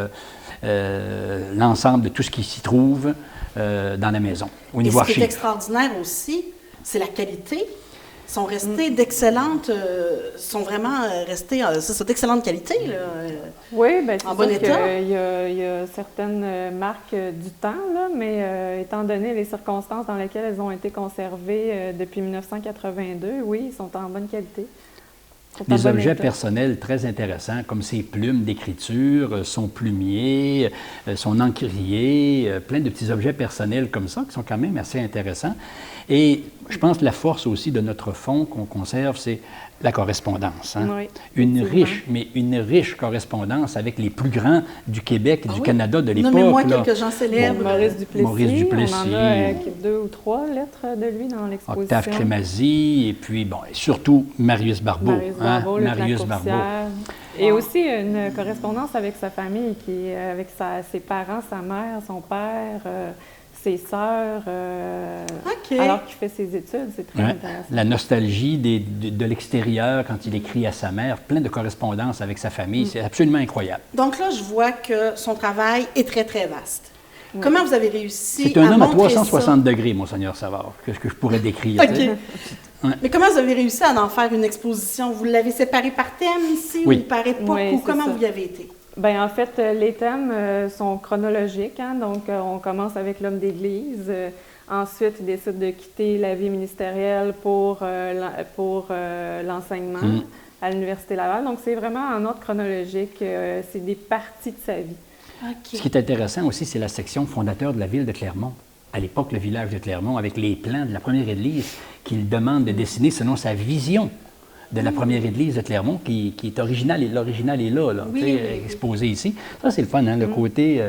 l'ensemble de tout ce qui s'y trouve dans la maison, au Et niveau ce qui est archives. extraordinaire aussi, c'est la qualité. Ils sont restés d'excellentes, sont vraiment restés, c'est d'excellente qualité, là. Oui, bien, c'est En bon sûr état? qu'il y a certaines marques du temps, là, mais étant donné les circonstances dans lesquelles elles ont été conservées depuis 1982, oui, ils sont en bonne qualité. Sont en Des bon objets état. personnels très intéressants, comme ses plumes d'écriture, son plumier, son encrier, plein de petits objets personnels comme ça, qui sont quand même assez intéressants. Et je pense que la force aussi de notre fonds qu'on conserve, c'est la correspondance. Hein? Oui, une riche correspondance avec les plus grands du Québec et du Canada de l'époque. Nommez-moi là. quelques gens célèbres. Maurice Duplessis, Maurice Duplessis. on en a 2 ou 3 lettres de lui dans l'exposition. Octave Crémazie, et puis, bon, et surtout Marius Barbeau. Marius Barbeau, le Marius Barbeau. Et aussi une correspondance avec sa famille, avec ses parents, sa mère, son père, ses sœurs, OK. alors qu'il fait ses études. C'est très Ouais. intéressant. La nostalgie de l'extérieur quand il écrit à sa mère, plein de correspondances avec sa famille, c'est absolument incroyable. Donc là, je vois que son travail est très, très vaste. Comment vous avez réussi C'est un homme à montrer 360 degrés, Monseigneur Savard, que je pourrais décrire. ça? tu sais. OK. Ouais. Mais comment vous avez réussi à en faire une exposition? Vous l'avez séparé par thème ici, Oui. ou par époque, Oui, ou c'est comment ça. vous y avez été? Bien, en fait, les thèmes sont chronologiques. Hein, donc, on commence avec l'homme d'Église. Ensuite, il décide de quitter la vie ministérielle pour l'enseignement à l'Université Laval. Donc, c'est vraiment en ordre chronologique. C'est des parties de sa vie. OK. Ce qui est intéressant aussi, c'est la section fondateur de la ville de Clermont. À l'époque, le village de Clermont, avec les plans de la première église qu'il demande de dessiner selon sa vision de la première église de Clermont, qui est originale, et l'original est là, Oui, tu sais, oui. exposé ici. Ça, c'est le fun, hein, le côté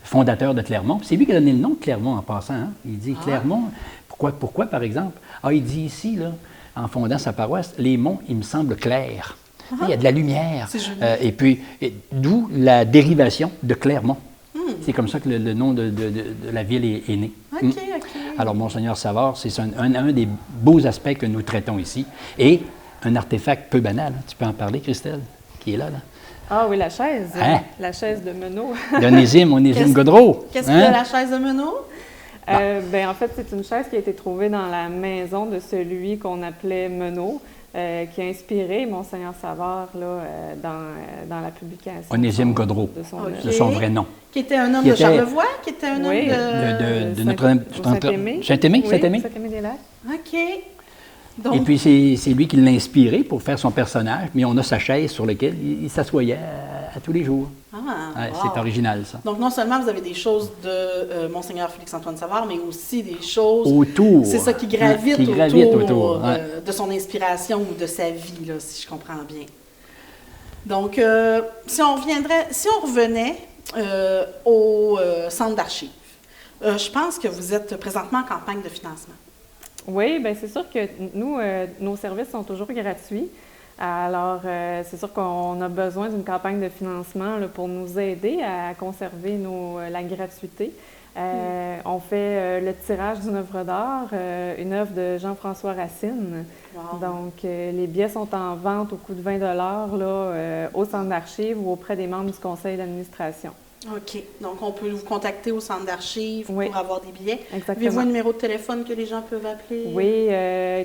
fondateur de Clermont. Puis c'est lui qui a donné le nom de Clermont en passant. Hein. Il dit Clermont, pourquoi, par exemple? Il dit ici, là, en fondant sa paroisse, les monts, il me semblent clairs. Il y a de la lumière. C'est joli. Et puis, d'où la dérivation de Clermont. C'est comme ça que le nom de la ville est né. OK, OK. Alors, Monseigneur Savard, c'est un des beaux aspects que nous traitons ici. Et un artefact peu banal. Tu peux en parler, Christelle, qui est là. Ah oui, la chaise. Hein? La chaise de Menot. Onésime Godreau. Qu'est-ce qu'il y a la chaise de Menot? Ben, en fait, c'est une chaise qui a été trouvée dans la maison de celui qu'on appelait Menot, qui a inspiré Monseigneur Savard là, dans la publication. Onésime Godreau, OK. de son vrai nom. Qui était un homme Qui de était- Charlevoix, qui était un homme Oui, de Notre-Dame. Saint-Aimé. Saint-Aimé? Oui, Saint-Aimé? Saint-Aimé-des-Lacs. OK. Et Donc, puis, c'est lui qui l'a inspiré pour faire son personnage, mais on a sa chaise sur laquelle il s'assoyait à tous les jours. Ouais, wow. C'est original, ça. Donc, non seulement vous avez des choses de Monseigneur Félix-Antoine Savard, mais aussi des choses... Autour. C'est ça qui gravite, Qui gravite autour, autour ouais. de son inspiration ou de sa vie, là, si je comprends bien. Donc, si on revenait au centre d'archives, je pense que vous êtes présentement en campagne de financement. Oui, bien c'est sûr que nous, nos services sont toujours gratuits. Alors, c'est sûr qu'on a besoin d'une campagne de financement là, pour nous aider à conserver la gratuité. On fait le tirage d'une œuvre d'art, une œuvre de Jean-François Racine. Wow. Donc, les billets sont en vente au coût de 20 là, au centre d'archives ou auprès des membres du conseil d'administration. OK. Donc, on peut vous contacter au centre d'archives Oui. pour avoir des billets. Exactement. Avez-vous un numéro de téléphone que les gens peuvent appeler? Oui,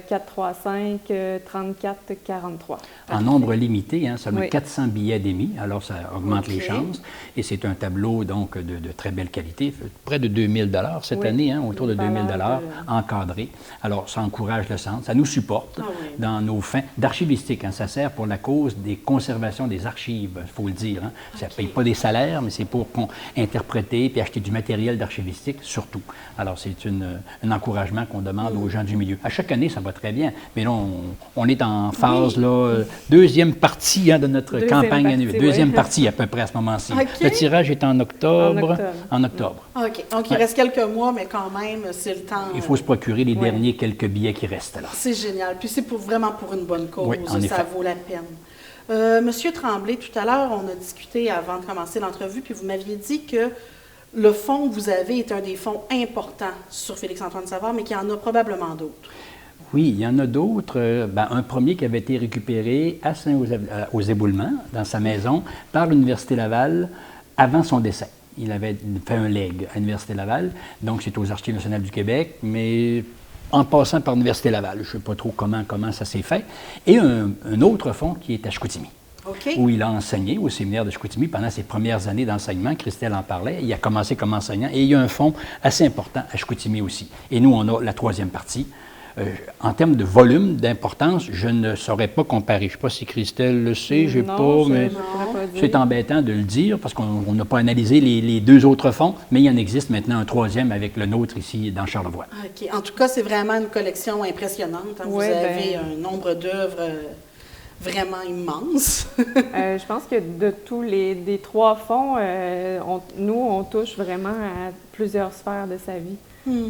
435-34-43. En nombre limité, hein, seulement Oui. 400 billets d'émis, alors ça augmente OK. les chances. Et c'est un tableau donc de très belle qualité, près de 2000 cette Oui. année, hein, autour de Une 2000 valeur encadré. Alors ça encourage le centre, ça nous supporte Ah oui. dans nos fins d'archivistique. Hein, ça sert pour la cause des conservations des archives, il faut le dire. Hein. Ça ne OK. paye pas des salaires, mais c'est pour interpréter puis acheter du matériel d'archivistique surtout. Alors c'est un encouragement qu'on demande aux gens du milieu. À chaque année, ça va très bien, mais là, on est en phase, là, deuxième partie hein, de notre Deuxième campagne partie, annuelle. oui. Deuxième partie à peu près à ce moment-ci. OK. Le tirage est en octobre. En octobre. En octobre. OK. Donc, il reste quelques mois, mais quand même, c'est le temps. Il faut se procurer les Oui. derniers quelques billets qui restent là. C'est génial. Puis c'est vraiment pour une bonne cause. Oui, en ça effet. vaut la peine. Monsieur Tremblay, tout à l'heure, on a discuté avant de commencer l'entrevue, puis vous m'aviez dit que le fonds que vous avez est un des fonds importants sur Félix-Antoine Savard, mais qu'il y en a probablement d'autres. Oui, il y en a d'autres. Un premier qui avait été récupéré à aux Éboulements, dans sa maison, par l'Université Laval avant son décès. Il avait fait un legs à l'Université Laval, donc c'est aux Archives nationales du Québec, mais en passant par l'Université Laval. Je ne sais pas trop comment ça s'est fait. Et un autre fonds qui est à Chicoutimi, OK? où il a enseigné au séminaire de Chicoutimi pendant ses premières années d'enseignement. Christelle en parlait. Il a commencé comme enseignant et il y a un fonds assez important à Chicoutimi aussi. Et nous, on a la troisième partie. En termes de volume, d'importance, je ne saurais pas comparer. Je ne sais pas si Christelle le sait, j'ai Non, pas, je mais ne pourrais pas dire. c'est embêtant de le dire parce qu'on n'a pas analysé les deux autres fonds, mais il en existe maintenant un troisième avec le nôtre ici dans Charlevoix. OK. En tout cas, c'est vraiment une collection impressionnante. Hein. Vous Oui, avez un nombre d'œuvres vraiment immense. Je pense que de tous des trois fonds, on touche vraiment à plusieurs sphères de sa vie.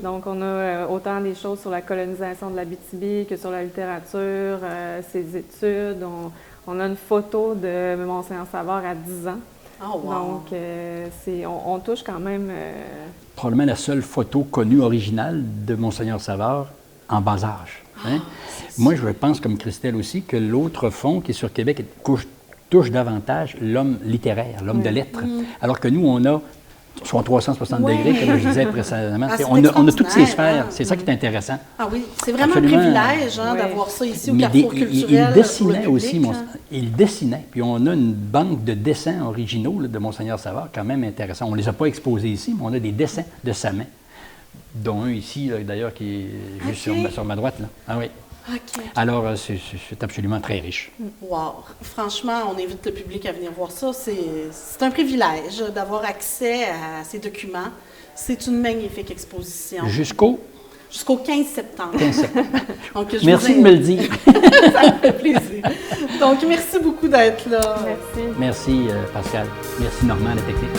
Donc, on a autant des choses sur la colonisation de l'Abitibi que sur la littérature, ses études. On a une photo de Monseigneur Savard à 10 ans. Oh, wow. Donc, on touche quand même... Probablement la seule photo connue originale de Monseigneur Savard en bas âge. Hein? Moi, je pense, comme Christelle aussi, que l'autre fonds qui est sur Québec touche davantage l'homme littéraire, l'homme de lettres. Alors que nous, on a soit 360 degrés, comme je disais précédemment. Ah, c'est on a toutes ces extraordinaire, sphères. hein? C'est ça qui est intéressant. Ah oui, c'est vraiment Absolument. un privilège hein, Oui. d'avoir ça ici au Mais Carrefour il culturel. pour dessinait le public, aussi, hein. il dessinait. Puis on a une banque de dessins originaux là, de Monseigneur Savard, quand même intéressant. On ne les a pas exposés ici, mais on a des dessins de sa main, dont un ici, là, d'ailleurs, qui est juste OK. sur ma droite. Là. Ah oui. OK. Alors, c'est absolument très riche. Wow. Franchement, on invite le public à venir voir ça. C'est un privilège d'avoir accès à ces documents. C'est une magnifique exposition. Jusqu'au Jusqu'au 15 septembre. 15 septembre. Donc, je Merci vous de me le dire. Ça me fait plaisir. Donc, merci beaucoup d'être là. Merci. Merci, Pascal. Merci, Normand, la technique.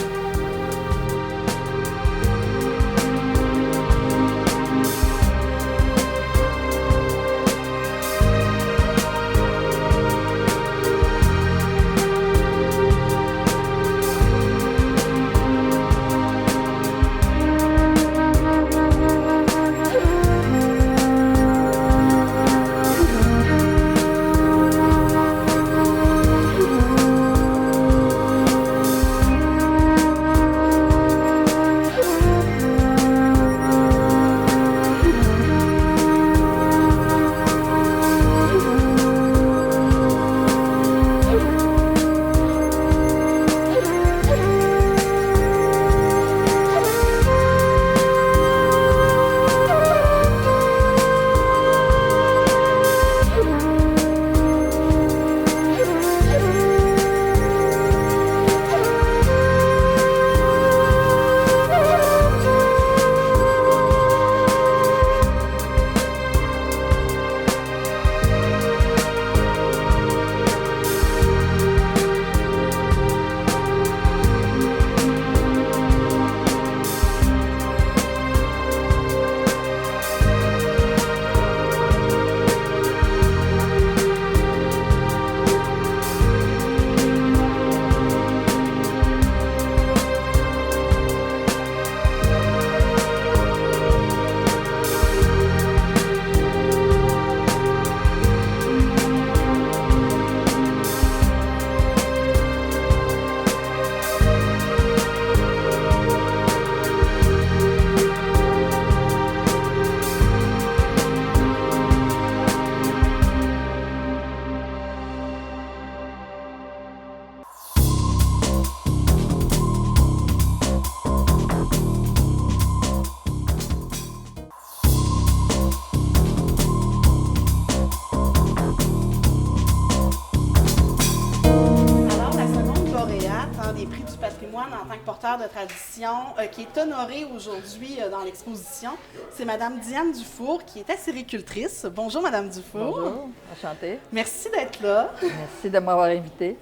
patrimoine en tant que porteur de tradition qui est honoré aujourd'hui dans l'exposition. C'est Madame Diane Dufour, qui est acéricultrice. Bonjour, Madame Dufour. Bonjour, enchantée. Merci d'être là. Merci de m'avoir invitée.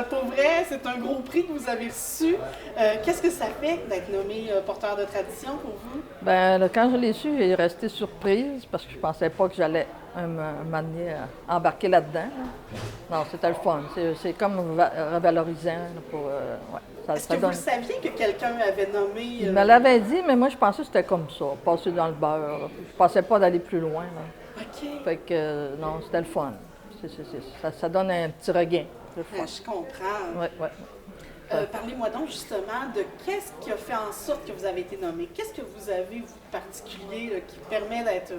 Pour vrai, c'est un gros prix que vous avez reçu. Qu'est-ce que ça fait d'être nommé porteur de tradition pour vous? Ben, là, quand je l'ai su, j'ai resté surprise parce que je pensais pas que j'allais m'amener à embarquer là-dedans. Là. Non, c'était le fun. C'est comme revalorisant. Pour, ouais, Est-ce que vous le saviez que quelqu'un avait nommé... Il me l'avait dit, mais moi, je pensais que c'était comme ça, passer dans le beurre. Là. Je pensais pas d'aller plus loin. Là. OK. Fait que, non, c'était le fun. Ça donne un petit regain. Je comprends. Ouais, ouais. Parlez-moi donc justement de qu'est-ce qui a fait en sorte que vous avez été nommé. Qu'est-ce que vous avez, vous, de particulier là, qui permet d'être...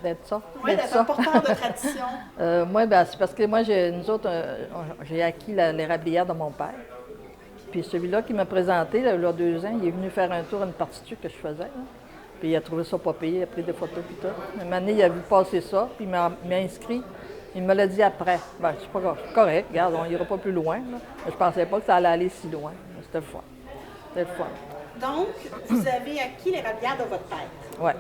D'être ça. Oui, d'être un porteur de tradition. Moi, ben, c'est parce que moi, j'ai acquis l'érablière de mon père. Puis celui-là qui m'a présenté, là, il y a 2 ans, il est venu faire un tour à une partiture que je faisais. Là. Puis il a trouvé ça pas payé, il a pris des photos puis tout. Une année, il a vu passer ça, puis il m'a inscrit. Il me l'a dit après. Ben, c'est pas correct, regarde, on n'ira pas plus loin. Là. Je pensais pas que ça allait aller si loin. C'était le fun. C'était le fun. Donc, vous avez acquis l'érablière de votre père. Oui.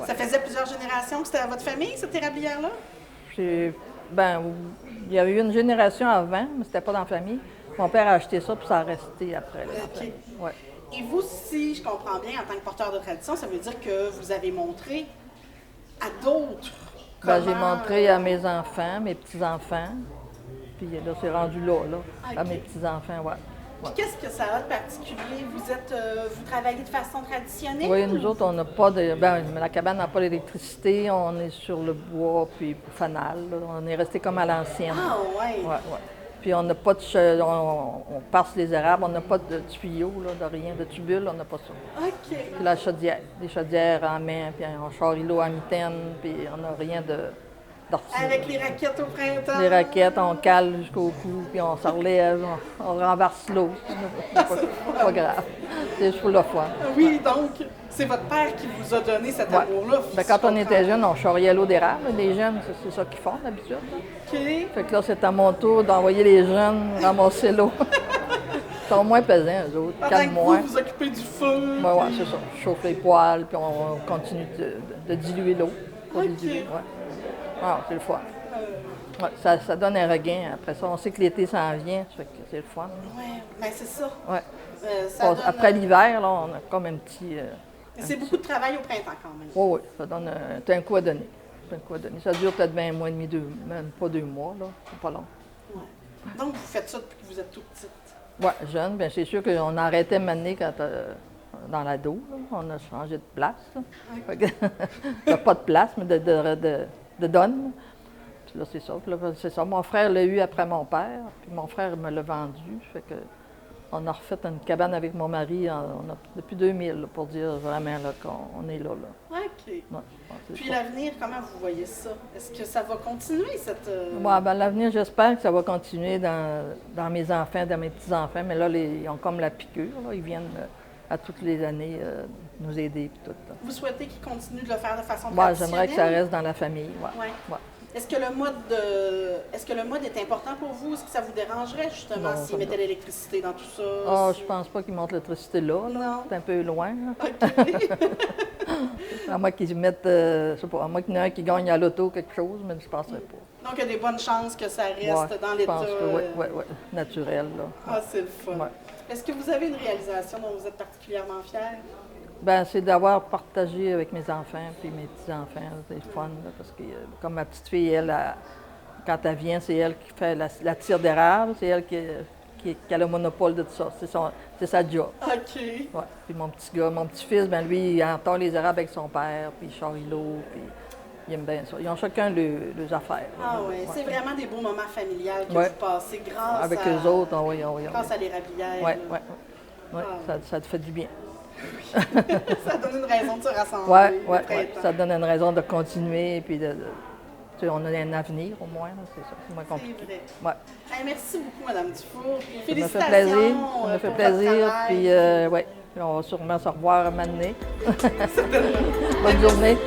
Ça faisait plusieurs générations que c'était à votre famille, cette érablière-là? Ben, il y avait eu une génération avant, mais c'était pas dans la famille. Mon père a acheté ça, puis ça a resté après. Là, OK. Ouais. Et vous, si je comprends bien, en tant que porteur de tradition, ça veut dire que vous avez montré à d'autres. Ben, j'ai montré à mes enfants, mes petits-enfants. Puis là, c'est rendu là, à mes petits-enfants, ouais. Puis qu'est-ce que ça a de particulier? Vous travaillez de façon traditionnelle? Oui, nous autres, on n'a pas de... Ben, la cabane n'a pas d'électricité, on est sur le bois, puis fanal. Là. On est resté comme à l'ancienne. Ah, oui? Ouais. Puis on n'a pas de... On passe les érables, on n'a pas de tuyaux, là, de rien, de tubule, on n'a pas ça. OK. Puis la chaudière, des chaudières en main, puis on charrie l'eau à mitaine, puis on n'a rien d'ortie. Avec les raquettes au printemps? Les raquettes, on cale jusqu'au cou, puis on se relève, on renverse l'eau. C'est pas grave. C'est juste pour le fun. Oui, donc, c'est votre père qui vous a donné cet amour-là. Ben, quand on était jeunes, on charriait l'eau d'érable. Les jeunes, c'est ça qu'ils font d'habitude. OK. Fait que là, c'est à mon tour d'envoyer les jeunes ramasser l'eau. Ils sont moins pesants, eux autres. Pendant Calme que moins. vous occupez du feu. Oui, c'est ça. Je chauffe les poêles, puis on continue de diluer l'eau. Pas OK. diluer, ouais. Ah, c'est le fun. Ouais, ça donne un regain. Après ça, on sait que l'été s'en vient, ça fait que c'est le fun. Oui, bien c'est ça. Ouais. Ça donne, Après l'hiver, là, on a comme un petit... c'est beaucoup de travail au printemps quand même. Oui, ça donne un coup à donner. Ça dure peut-être 20 mois et demi, même pas 2 mois, là. C'est pas long. Ouais. Donc, vous faites ça depuis que vous êtes toute petite? Oui, jeune. Bien, c'est sûr qu'on arrêtait de m'amener quand dans l'ado. On a changé de place. Okay. Pas de place, mais de donne. Puis là, c'est ça. Puis là, c'est ça. Mon frère l'a eu après mon père, puis mon frère me l'a vendu. Fait que on a refait une cabane avec mon mari depuis 2000, là, pour dire vraiment là, qu'on est là. OK. Ouais, puis l'avenir, comment vous voyez ça? Est-ce que ça va continuer, cette... Ouais, ben, l'avenir, j'espère que ça va continuer dans mes enfants, dans mes petits-enfants. Mais là, ils ont comme la piqûre. Là. Ils viennent à toutes les années nous aider. Et tout, là. Vous souhaitez qu'ils continuent de le faire de façon Ouais, traditionnelle? j'aimerais que ça reste dans la famille. Ouais. Ouais. Est-ce que le mode est important pour vous? Est-ce que ça vous dérangerait, justement, s'ils mettaient l'électricité dans tout ça? Ah, je pense pas qu'ils montent l'électricité là. Non. C'est un peu loin. OK. À moins qu'ils mettent, je sais pas, à moins qu'il y en ait un qui gagne à l'auto quelque chose, mais je ne penserais pas. Donc, il y a des bonnes chances que ça reste dans l'état... Oui, naturel. Là. Ah, c'est le fun. Ouais. Est-ce que vous avez une réalisation dont vous êtes particulièrement fière? Bien, c'est d'avoir partagé avec mes enfants puis mes petits-enfants. C'est fun, là, parce que comme ma petite fille, elle, quand elle vient, c'est elle qui fait la tire d'érable, c'est elle qui a le monopole de tout ça. C'est sa job. OK. Ouais. Puis mon petit-fils, ben lui, il entend les érables avec son père, puis il charrie l'eau, puis il aime bien ça. Ils ont chacun leurs affaires. Ah oui, c'est vraiment des beaux moments familiales que vous passez grâce avec eux autres, grâce à l'érablière. Oui, ça te fait du bien. Ça donne une raison de se rassembler. Oui, ça donne une raison de continuer, puis on a un avenir au moins, c'est ça, c'est moins compliqué. C'est vrai. Ouais. Hey, merci beaucoup, Mme Dufour. Ça me fait plaisir, puis on va sûrement se revoir à un moment donné. Bonne journée.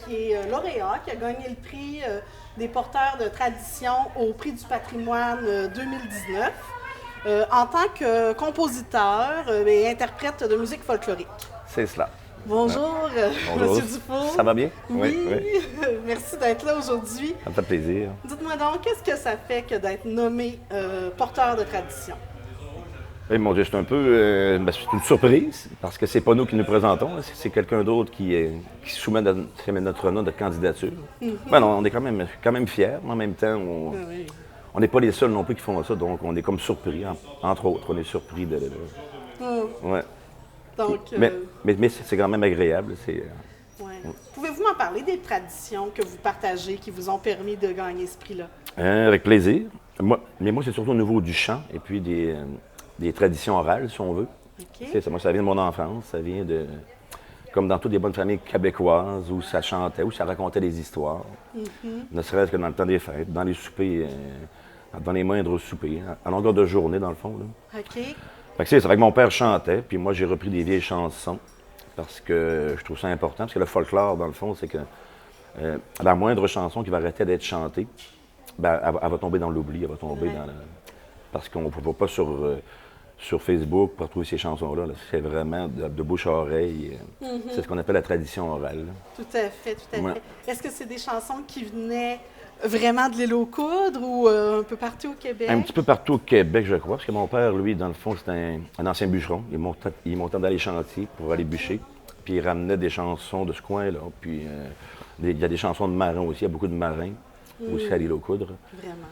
qui est lauréat, qui a gagné le prix des porteurs de tradition au prix du patrimoine 2019 en tant que compositeur et interprète de musique folklorique. C'est cela. Bonjour, Bonjour. M. Dufault. Ça va bien? Oui, merci d'être là aujourd'hui. Ça me fait plaisir. Dites-moi donc, qu'est-ce que ça fait que d'être nommé porteur de tradition? Eh, mon Dieu, c'est un peu c'est une surprise, parce que c'est pas nous qui nous présentons, c'est quelqu'un d'autre qui soumet notre nom de candidature. Ben non, on est quand même fiers, mais en même temps, on n'est pas les seuls non plus qui font ça, donc on est comme surpris, entre autres, on est surpris de... Ouais. Donc, mais c'est quand même agréable. Pouvez-vous m'en parler des traditions que vous partagez qui vous ont permis de gagner ce prix-là? Avec plaisir. Moi, c'est surtout au niveau du chant et puis des traditions orales, si on veut. Okay. Moi, ça vient de mon enfance, ça vient de... Comme dans toutes les bonnes familles québécoises où ça chantait, où ça racontait des histoires. Ne serait-ce que dans le temps des fêtes, dans les soupers, dans les moindres soupers, à longueur de journée, dans le fond. Là. OK. Fait que c'est vrai que mon père chantait, puis moi, j'ai repris des vieilles chansons parce que je trouve ça important, parce que le folklore, dans le fond, c'est que la moindre chanson qui va arrêter d'être chantée, ben, elle va tomber dans l'oubli, elle va tomber dans parce qu'on ne va pas sur Facebook pour trouver ces chansons-là. Là. C'est vraiment de bouche à oreille. C'est ce qu'on appelle la tradition orale. Là. Tout à fait, tout à fait. Est-ce que c'est des chansons qui venaient vraiment de l'île aux Coudres ou un peu partout au Québec? Un petit peu partout au Québec, je crois, parce que mon père, lui, dans le fond, c'était un ancien bûcheron. Il montait dans les chantiers pour aller bûcher, puis il ramenait des chansons de ce coin-là. Puis il y a des chansons de marins aussi, il y a beaucoup de marins aussi à l'île aux Coudres. Vraiment.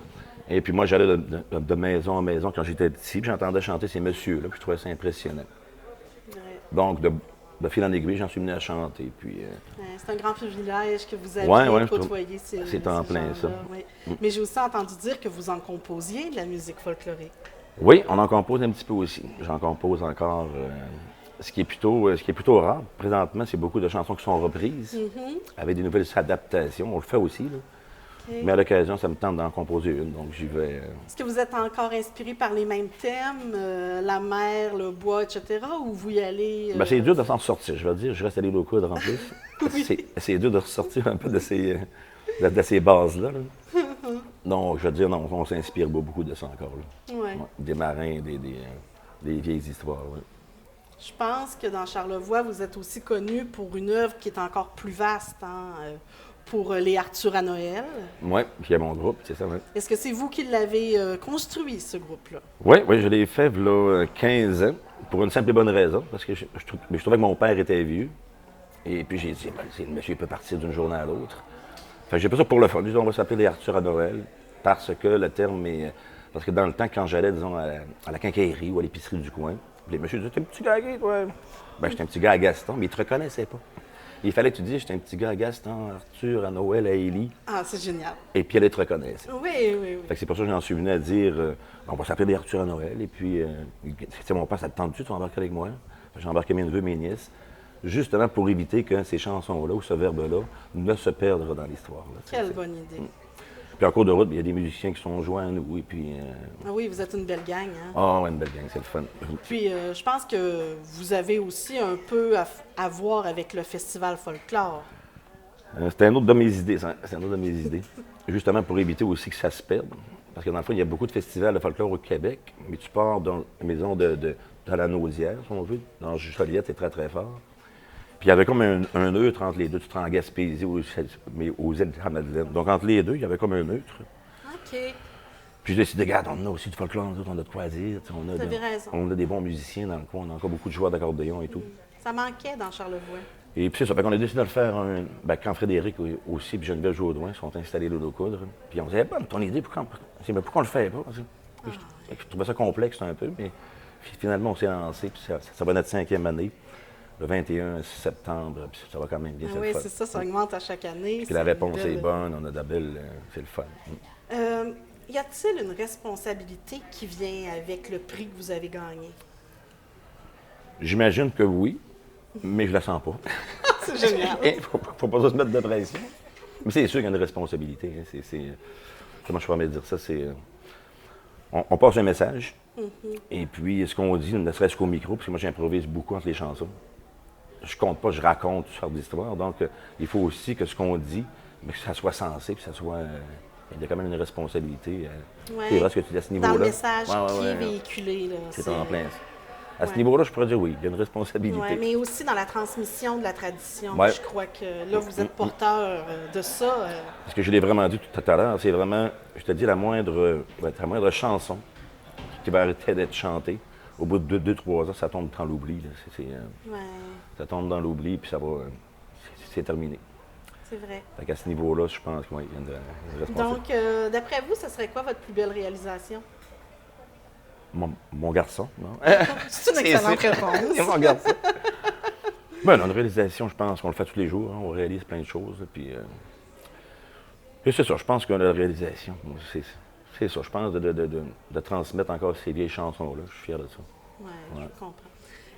Et puis moi, j'allais de maison en maison quand j'étais petit, puis j'entendais chanter ces messieurs-là, puis je trouvais ça impressionnant. Ouais. Donc, de fil en aiguille, j'en suis venu à chanter. Puis, c'est un grand privilège que vous avez de côtoyer c'est en plein ça. Oui. Mais j'ai aussi entendu dire que vous en composiez de la musique folklorique. Oui, on en compose un petit peu aussi. J'en compose encore, ce qui est plutôt rare. Présentement, c'est beaucoup de chansons qui sont reprises, avec des nouvelles adaptations. On le fait aussi, là. Okay. Mais à l'occasion, ça me tente d'en composer une, donc j'y vais. Est-ce que vous êtes encore inspiré par les mêmes thèmes, la mer, le bois, etc., ou vous y allez... C'est dur de s'en sortir, je vais dire. Je reste à l'île aux Coudres en plus. Oui. C'est dur de ressortir un peu de ces bases-là. Là. Donc, je veux dire, non, on s'inspire beaucoup de ça encore. Là. Ouais. Des marins, des vieilles histoires. Ouais. Je pense que dans Charlevoix, vous êtes aussi connu pour une œuvre qui est encore plus vaste, pour les Arthur à Noël. Oui, puis il y a mon groupe, c'est ça, oui. Est-ce que c'est vous qui l'avez construit, ce groupe-là? Oui, je l'ai fait là 15 ans, pour une simple et bonne raison, parce que je trouvais que mon père était vieux. Et puis j'ai dit, le monsieur peut partir d'une journée à l'autre. Fait que j'ai fait ça pour le fun. J'ai dit, on va s'appeler les Arthur à Noël, parce que le terme est... Parce que dans le temps, quand j'allais, disons, à la quincaillerie ou à l'épicerie du coin, les messieurs disaient, t'es un petit gars gay, toi? Ben, j'étais un petit gars à Gaston, mais ils te reconnaissaient pas. Il fallait que tu dises, j'étais un petit gars à Gaston, Arthur, à Noël, à Élie. Ah, c'est génial. Et puis, elle te reconnaissait. Oui. Fait que c'est pour ça que j'en suis venu à dire, on va s'appeler les Arthur à Noël. Et puis, c'est mon père, ça te tente-tu, tu vas embarquer avec moi? J'ai embarqué mes neveux, mes nièces, justement pour éviter que ces chansons-là ou ce verbe-là ne se perdent dans l'histoire. Là. Quelle bonne idée. Puis en cours de route, il y a des musiciens qui sont joints à nous. Et puis, Ah oui, vous êtes une belle gang. Hein? Ah oui, une belle gang, c'est le fun. Puis je pense que vous avez aussi un peu à voir avec le festival folklore. C'était un autre de mes idées, ça. C'est un autre de mes idées. Justement pour éviter aussi que ça se perde. Parce que dans le fond, il y a beaucoup de festivals de folklore au Québec, mais tu pars dans la maison de la Naudière, si on veut. Dans Joliette, c'est très, très fort. Puis il y avait comme un neutre entre les deux. Tu te rends en Gaspésie aux îles de la Madeleine. Donc entre les deux, il y avait comme un neutre. OK. Puis j'ai décidé, regarde, on a aussi du folklore, on a de quoi dire. Vous avez raison. On a des bons musiciens dans le coin, on a encore beaucoup de joueurs d'accordéon et tout. Ça manquait dans Charlevoix. Et puis c'est ça, fait qu'on a décidé de le faire quand Frédéric aussi, puis Geneviève Jaudoin sont installés là au Coudre. Puis on disait, bonne ton idée, pourquoi on le fait pas? Je trouvais ça complexe un peu, mais finalement on s'est lancé, puis ça va notre 5e année. Le 21 septembre, puis ça va quand même bien. Oui, c'est ça augmente à chaque année. Puis la réponse est bonne, on a de la belle, c'est le fun. Y a-t-il une responsabilité qui vient avec le prix que vous avez gagné? J'imagine que oui, mais je la sens pas. C'est génial. Il faut pas se mettre de pression. Mais c'est sûr qu'il y a une responsabilité. Hein. Comment je pourrais dire ça? On passe un message, et puis ce qu'on dit, ne serait-ce qu'au micro, parce que moi j'improvise beaucoup entre les chansons. je compte pas, je raconte toutes sortes d'histoires. Donc, il faut aussi que ce qu'on dit, mais que ça soit sensé, que ça soit... il y a quand même une responsabilité. C'est vrai ce que tu dis à ce niveau-là. Dans le message qui est ouais. véhiculé. Là, C'est en plein ça. À ce Ouais. niveau-là, je pourrais dire oui, il y a une responsabilité. Ouais, mais aussi dans la transmission de la tradition. Ouais. Je crois que là, vous êtes porteur de ça. Parce que je l'ai vraiment dit tout à l'heure, c'est vraiment, je te dis, la moindre chanson qui va arrêter d'être chantée, au bout de 2-3 ans, ça tombe dans l'oubli. Là. Ouais, Ça tombe dans l'oubli, puis ça va... c'est terminé. c'est vrai. Fait qu'à ce niveau-là, je pense qu'il y a une responsabilité. Donc, d'après vous, ce serait quoi votre plus belle réalisation? Mon garçon, non? C'est une excellente réponse. C'est mon garçon. Ben, dans une réalisation, je pense qu'on le fait tous les jours. Hein, on réalise plein de choses. Puis c'est ça, je pense que la réalisation, c'est ça. Je pense de transmettre encore ces vieilles chansons-là. Je suis fier de ça. Oui, je comprends.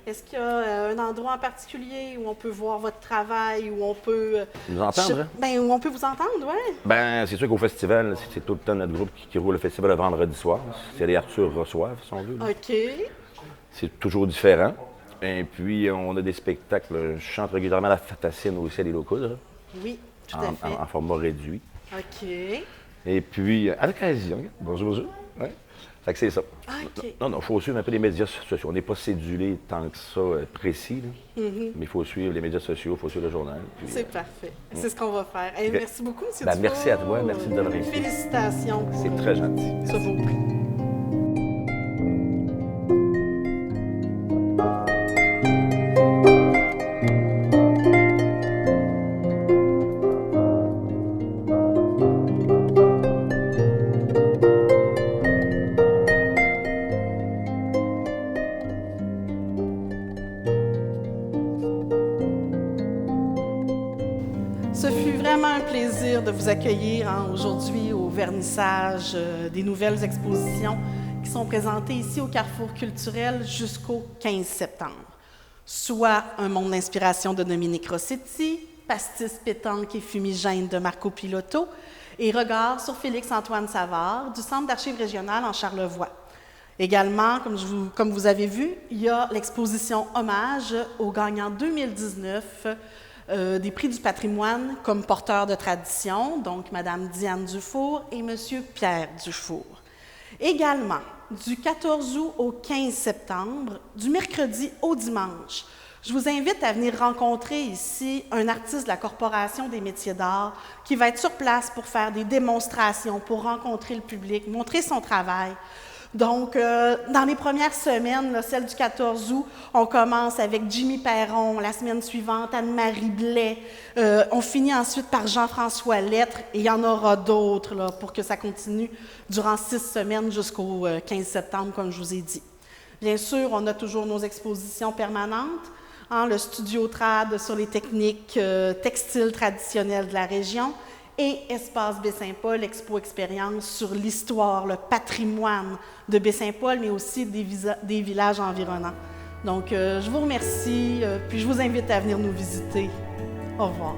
Est-ce qu'il y a un endroit en particulier où on peut voir votre travail, où on peut... Nous entendre, hein? Ben, où on peut vous entendre, oui. Ben, c'est sûr qu'au festival, c'est tout le temps notre groupe qui roule le festival le vendredi soir. C'est les Arthur reçoivent, si on veut. Là. OK. C'est toujours différent. Et puis, on a des spectacles. Je chante régulièrement la Fatacine aussi à l'île aux Coudres, Oui, tout à fait. en format réduit. OK. Et puis, à l'occasion, bonjour, bonjour. Ouais. Fait que c'est ça. OK. Non, il faut suivre un peu les médias sociaux. On n'est pas cédulé tant que ça précis, là. Mais il faut suivre les médias sociaux, il faut suivre le journal. Puis, C'est parfait. C'est ce qu'on va faire. Hey, Ok. merci beaucoup, M. Ben, Dufault. merci à toi. Merci de l'avoir invité. Félicitations. c'est très gentil. Ce beau prix. Ce fut vraiment un plaisir de vous accueillir aujourd'hui au vernissage des nouvelles expositions qui sont présentées ici au Carrefour culturel jusqu'au 15 septembre. Soit Un monde d'inspiration de Dominique Rossetti, Pastis pétanque et fumigène de Marco Pilotto et Regard sur Félix-Antoine Savard du Centre d'archives régionales en Charlevoix. Également, comme vous avez vu, il y a l'exposition Hommage aux gagnants 2019 des prix du patrimoine comme porteurs de tradition, donc Mme Diane Dufour et M. Pierre Dufour. Également, du 14 août au 15 septembre, du mercredi au dimanche, je vous invite à venir rencontrer ici un artiste de la Corporation des métiers d'art qui va être sur place pour faire des démonstrations, pour rencontrer le public, montrer son travail. Donc, dans les premières semaines, là, celle du 14 août, on commence avec Jimmy Perron, la semaine suivante, Anne-Marie Blais. On finit ensuite par Jean-François Lettre, et il y en aura d'autres là, pour que ça continue durant 6 semaines jusqu'au 15 septembre, comme je vous ai dit. Bien sûr, on a toujours nos expositions permanentes, hein, le Studio Trad sur les techniques textiles traditionnelles de la région, et Espace Baie-Saint-Paul, Expo Expérience sur l'histoire, le patrimoine de Baie-Saint-Paul, mais aussi des villages environnants. Donc, je vous remercie, puis je vous invite à venir nous visiter. Au revoir.